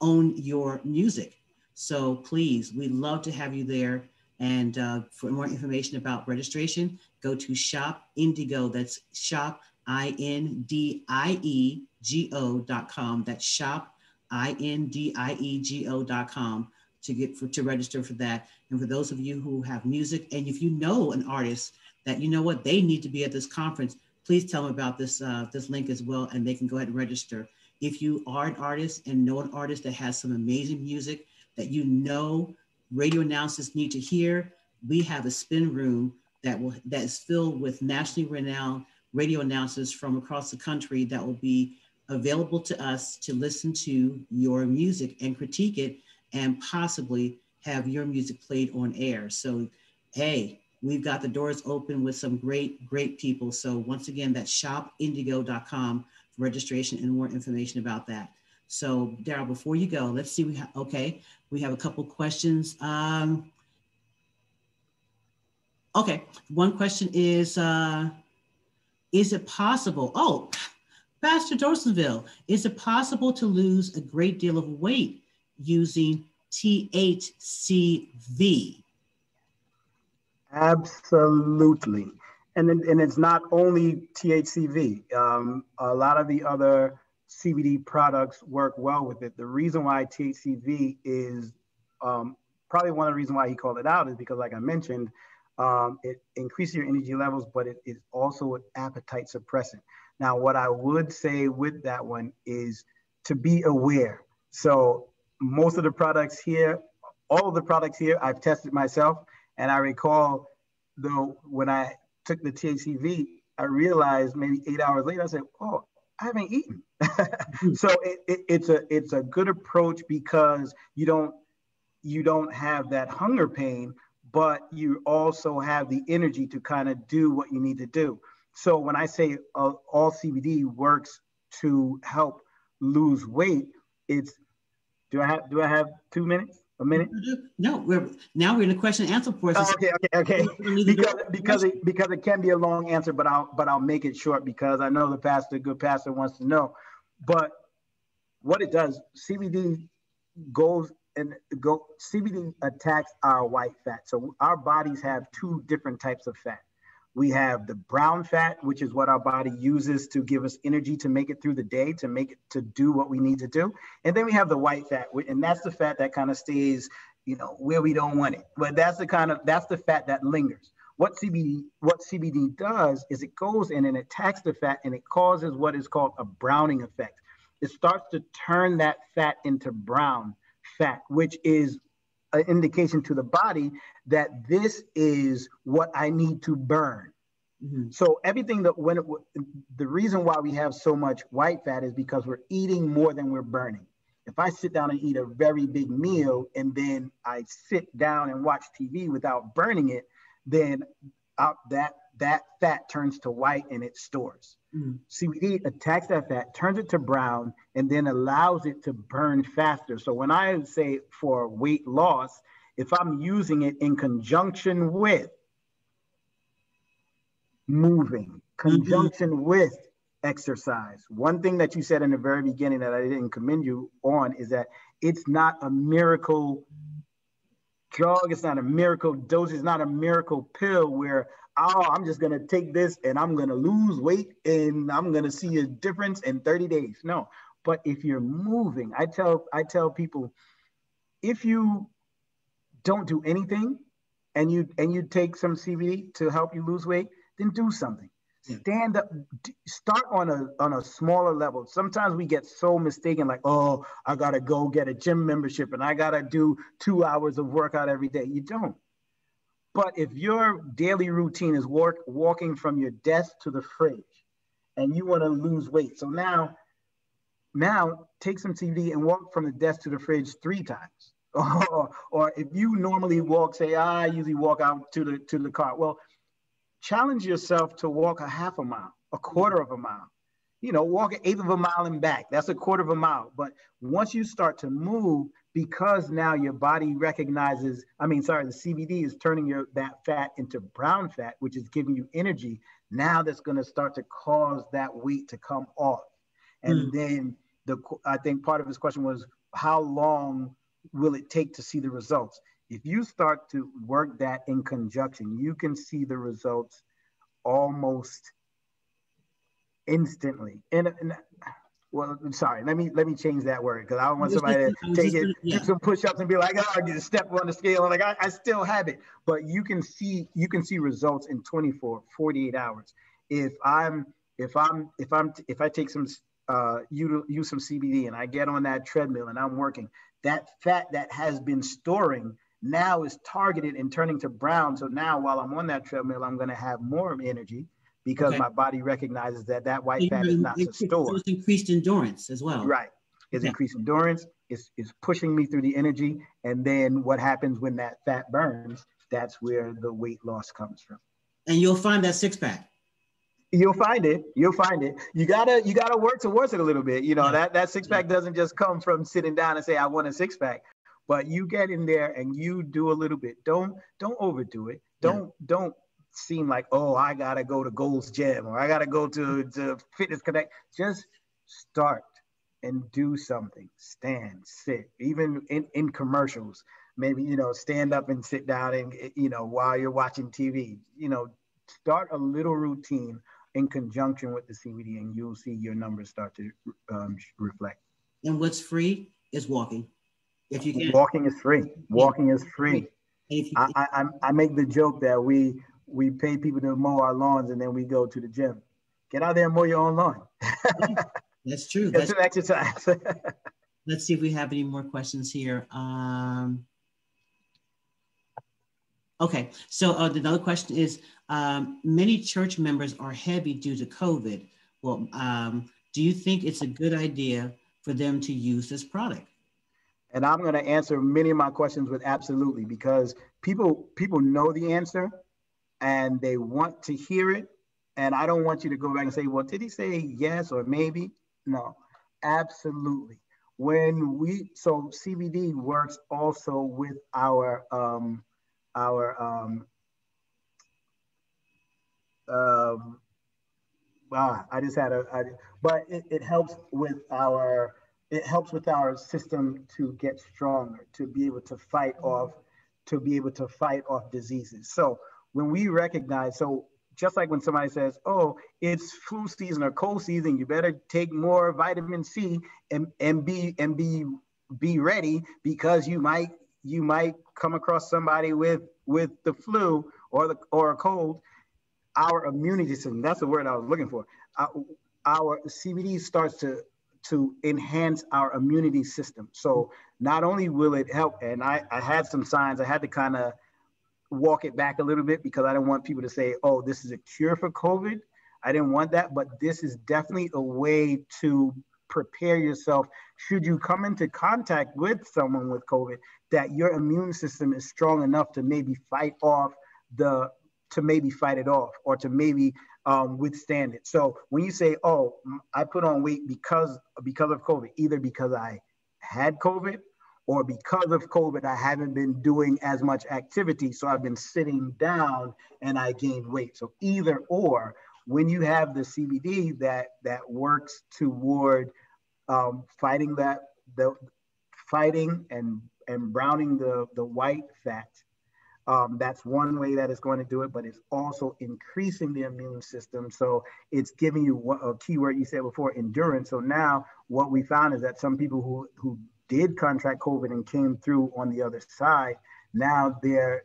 own your music. So please, we'd love to have you there. And for more information about registration, go to Shop Indigo. That's Shop INDIEGO.com. That's Shop INDIEGO.com to register for that. And for those of you who have music, and if you know an artist that you know what they need to be at this conference, please tell them about this link as well, and they can go ahead and register. If you are an artist and know an artist that has some amazing music that you know radio announcers need to hear, we have a spin room that is filled with nationally renowned radio announcers from across the country that will be available to us to listen to your music and critique it and possibly have your music played on air. So, hey, we've got the doors open with some great people. So once again, that's shopindigo.com for registration and more information about that. So Daryl, before you go, let's see. We have a couple questions. Okay, one question is it possible? Oh, Pastor Dorsonville, is it possible to lose a great deal of weight using THCV? Absolutely. And it's not only THCV. A lot of the other CBD products work well with it. The reason why THCV is probably one of the reasons why he called it out is because, like I mentioned, it increases your energy levels, but it is also an appetite suppressant. Now, what I would say with that one is to be aware. So most of the products here, all of the products here, I've tested myself. And I recall, though, when I took the THCV, I realized maybe 8 hours later, I said, oh, I haven't eaten. So it's a good approach because you don't have that hunger pain, but you also have the energy to kind of do what you need to do. So when I say all CBD works to help lose weight, it's do I have 2 minutes? A minute? No, we're in the question and answer portion. Okay. Because it can be a long answer, but I'll make it short because I know the good pastor wants to know. But what it does, CBD attacks our white fat. So our bodies have two different types of fat. We have the brown fat, which is what our body uses to give us energy to make it through the day, to do what we need to do. And then we have the white fat, and that's the fat that kind of stays, where we don't want it. But that's the fat that lingers. What CBD does is it goes in and attacks the fat, and it causes what is called a browning effect. It starts to turn that fat into brown fat, which is an indication to the body that this is what I need to burn. Mm-hmm. So everything the reason why we have so much white fat is because we're eating more than we're burning. If I sit down and eat a very big meal and then I sit down and watch TV without burning it, then that fat turns to white and it stores. Mm-hmm. CBD attacks that fat, turns it to brown, and then allows it to burn faster. So when I say for weight loss, if I'm using it in conjunction with moving, conjunction with exercise, one thing that you said in the very beginning that I didn't commend you on is that it's not a miracle drug, it's not a miracle dose, it's not a miracle pill where I'm just going to take this and I'm going to lose weight and I'm going to see a difference in 30 days. No, but if you're moving, I tell people, if you don't do anything and you take some CBD to help you lose weight, then do something. Stand up, start on a smaller level. Sometimes we get so mistaken, like, oh, I got to go get a gym membership and I got to do 2 hours of workout every day. You don't. But if your daily routine is walking from your desk to the fridge and you want to lose weight, so now take some CBD and walk from the desk to the fridge 3 times. Or if you normally walk, say, I usually walk out to the car. Well, challenge yourself to walk a half a mile, a quarter of a mile. Walk an eighth of a mile and back. That's a quarter of a mile. But once you start to move, because now your body recognizes, the CBD is turning that fat into brown fat, which is giving you energy. Now that's going to start to cause that weight to come off. And then I think part of his question was, how long will it take to see the results? If you start to work that in conjunction, you can see the results almost instantly. Well, I'm sorry. Let me change that word because I don't want somebody to take it, do some push-ups and be like, oh, I get a step on the scale. And like I still have it, but you can see results in 24, 48 hours. If I take some use some CBD and I get on that treadmill and I'm working, that fat that has been storing now is targeted and turning to brown. So now while I'm on that treadmill, I'm going to have more energy because my body recognizes that white fat is not to store. It's increased endurance as well. Right. It's increased endurance. It's pushing me through the energy. And then what happens when that fat burns, that's where the weight loss comes from. And you'll find that 6-pack. You'll find it. You'll find it. You gotta work towards it a little bit. You know, that six pack doesn't just come from sitting down and say, I want a six pack. But you get in there and you do a little bit. Don't overdo it. Don't seem like, oh, I gotta go to Gold's Gym or I gotta go to Fitness Connect. Just start and do something. Stand, sit. Even in commercials, maybe, you know, stand up and sit down and, you know, while you're watching TV, you know, start a little routine in conjunction with the CBD, and you'll see your numbers start to reflect. And what's free is walking. If you can. Walking is free. Walking is free. I make the joke that we pay people to mow our lawns and then we go to the gym. Get out there and mow your own lawn. That's true. That's an exercise. Let's see if we have any more questions here. Okay, so another question is, many church members are heavy due to COVID. Well, do you think it's a good idea for them to use this product? And I'm going to answer many of my questions with absolutely, because people know the answer and they want to hear it. And I don't want you to go back and say, well, did he say yes or maybe? No, absolutely. So CBD works also with our but it helps with our system to get stronger, to be able to fight off diseases. So when we recognize, so just like when somebody says, oh, it's flu season or cold season, you better take more vitamin C and be ready, because you might come across somebody with the flu or a cold. Our immunity system, that's the word I was looking for. Our CBD starts to enhance our immunity system. So not only will it help, and I had some signs, I had to kind of walk it back a little bit because I didn't want people to say, oh, this is a cure for COVID. I didn't want that, but this is definitely a way to prepare yourself should you come into contact with someone with COVID, that your immune system is strong enough to maybe fight it off or to maybe withstand it. So when you say, oh, I put on weight because of COVID, either because I had COVID or because of COVID, I haven't been doing as much activity. So I've been sitting down and I gained weight. So either or, when you have the CBD that works toward fighting and browning the white fat, that's one way that it's going to do it, but it's also increasing the immune system. So it's giving you a keyword you said before, endurance. So now what we found is that some people who did contract COVID and came through on the other side, now their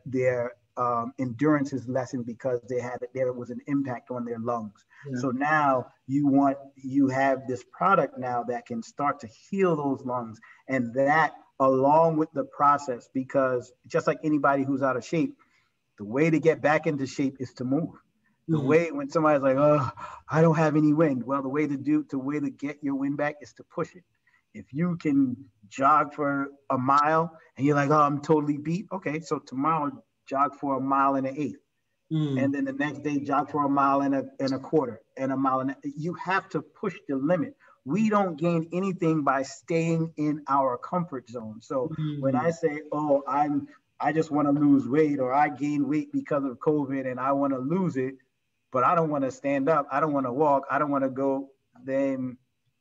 endurance is lessened because there was an impact on their lungs. Yeah. So now you have this product now that can start to heal those lungs, and that along with the process, because just like anybody who's out of shape, the way to get back into shape is to move. The way when somebody's like, oh, I don't have any wind. Well, the way to get your wind back is to push it. If you can jog for a mile and you're like, oh, I'm totally beat. Okay, so tomorrow jog for 1.1 miles. And then the next day jog for 1.25 miles and 1 mile. You have to push the limit. We don't gain anything by staying in our comfort zone. So when I say, oh, I just want to lose weight, or I gain weight because of COVID and I want to lose it, but I don't want to stand up, I don't want to walk, I don't want to go, then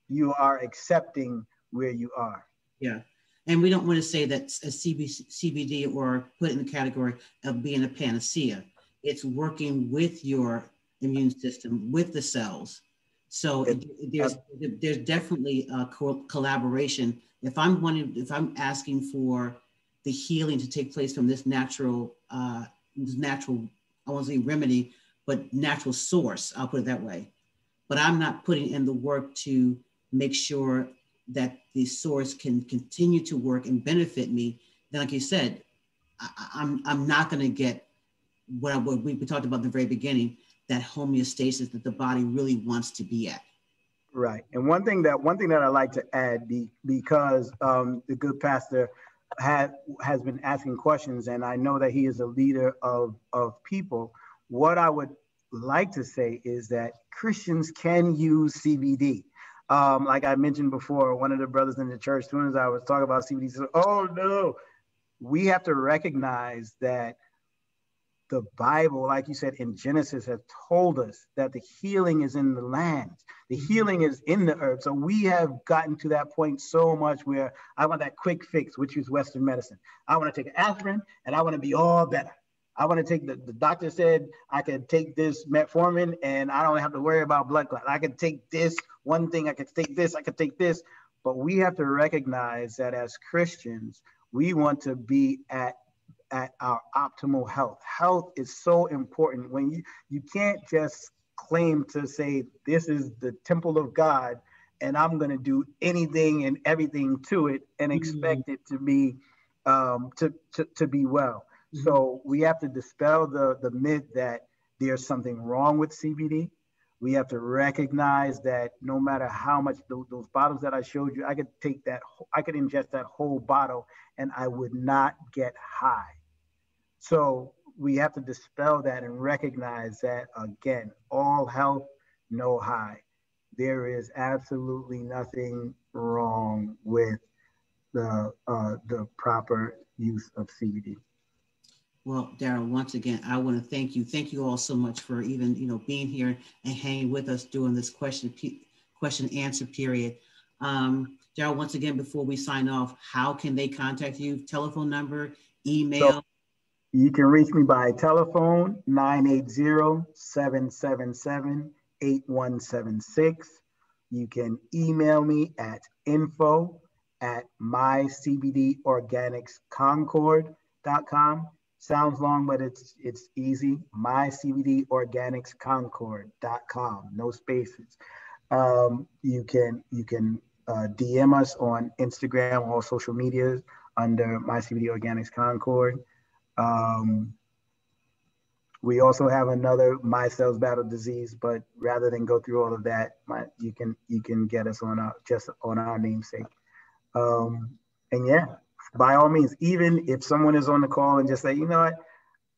you are accepting where you are. Yeah. And we don't want to say that a CBD or put it in the category of being a panacea. It's working with your immune system, with the cells. So there's definitely a collaboration. If I'm asking for the healing to take place from this natural, I won't say remedy, but natural source, I'll put it that way. But I'm not putting in the work to make sure that the source can continue to work and benefit me, then like you said, I'm not going to get what we talked about at the very beginning, that homeostasis that the body really wants to be at. Right. And one thing that I like to add, because the good pastor has been asking questions, and I know that he is a leader of people, what I would like to say is that Christians can use CBD. Like I mentioned before, one of the brothers in the church, as soon as I was talking about CBD, said, "Oh no." We have to recognize that the Bible, like you said, in Genesis, has told us that the healing is in the land. The healing is in the herb. So we have gotten to that point so much where I want that quick fix, which is Western medicine. I want to take aspirin and I want to be all better. I want to take the doctor said I could take this metformin and I don't have to worry about blood clot. I could take this one thing. I could take this. I could take this. But we have to recognize that as Christians, we want to be at our optimal health. Health is so important. When you can't just claim to say this is the temple of God and I'm going to do anything and everything to it and expect it to be to be well. So we have to dispel the myth that there's something wrong with CBD. We have to recognize that no matter how much those bottles that I showed you, I could ingest that whole bottle and I would not get high. So we have to dispel that and recognize that, again, all health, no high. There is absolutely nothing wrong with the proper use of CBD. Well, Daryl, once again, I want to thank you. Thank you all so much for even, being here and hanging with us during this question answer period. Daryl, once again, before we sign off, how can they contact you? Telephone number, email? So you can reach me by telephone, 980-777-8176. You can email me at info@mycbdorganicsconcord.com. Sounds long, but it's easy. mycbdorganicsconcord.com. No spaces. You can DM us on Instagram or social media under My CBD Organics Concord. We also have another My Cells Battle Disease, but rather than go through all of that, you can get us on our namesake. And yeah, by all means, even if someone is on the call and just say, you know what,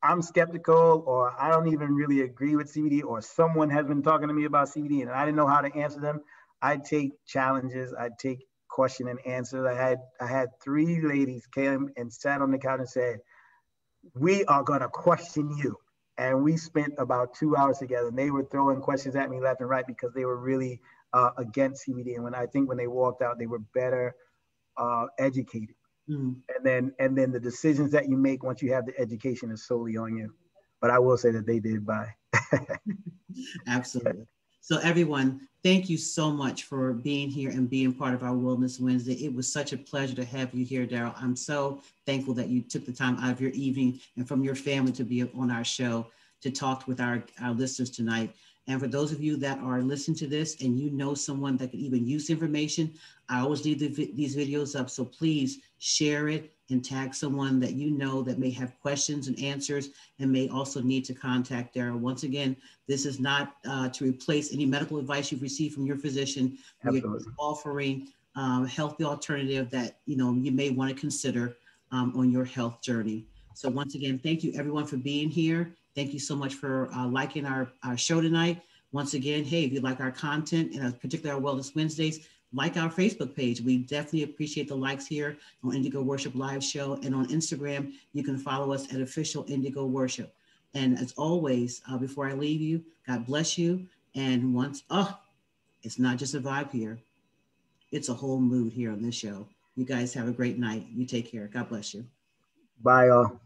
I'm skeptical, or I don't even really agree with CBD, or someone has been talking to me about CBD and I didn't know how to answer them, I take challenges. I take question and answers. I had 3 ladies came and sat on the couch and said, we are going to question you. And we spent about 2 hours together, and they were throwing questions at me left and right because they were really against CBD. And when they walked out, they were better educated. And then the decisions that you make once you have the education is solely on you. But I will say that they did buy. Absolutely. So everyone, thank you so much for being here and being part of our Wellness Wednesday. It was such a pleasure to have you here, Daryl. I'm so thankful that you took the time out of your evening and from your family to be on our show to talk with our listeners tonight. And for those of you that are listening to this and you know someone that could even use information, I always leave these videos up. So please share it and tag someone that you know that may have questions and answers and may also need to contact Daryl. Once again, this is not to replace any medical advice you've received from your physician. We're offering healthy alternative that you may want to consider on your health journey. So once again, thank you everyone for being here. Thank you so much for liking our show tonight. Once again, hey, if you like our content, and particularly our Wellness Wednesdays, like our Facebook page. We definitely appreciate the likes here on Indigo Worship Live Show. And on Instagram, you can follow us at Official Indigo Worship. And as always, before I leave you, God bless you. And it's not just a vibe here. It's a whole mood here on this show. You guys have a great night. You take care. God bless you. Bye, y'all.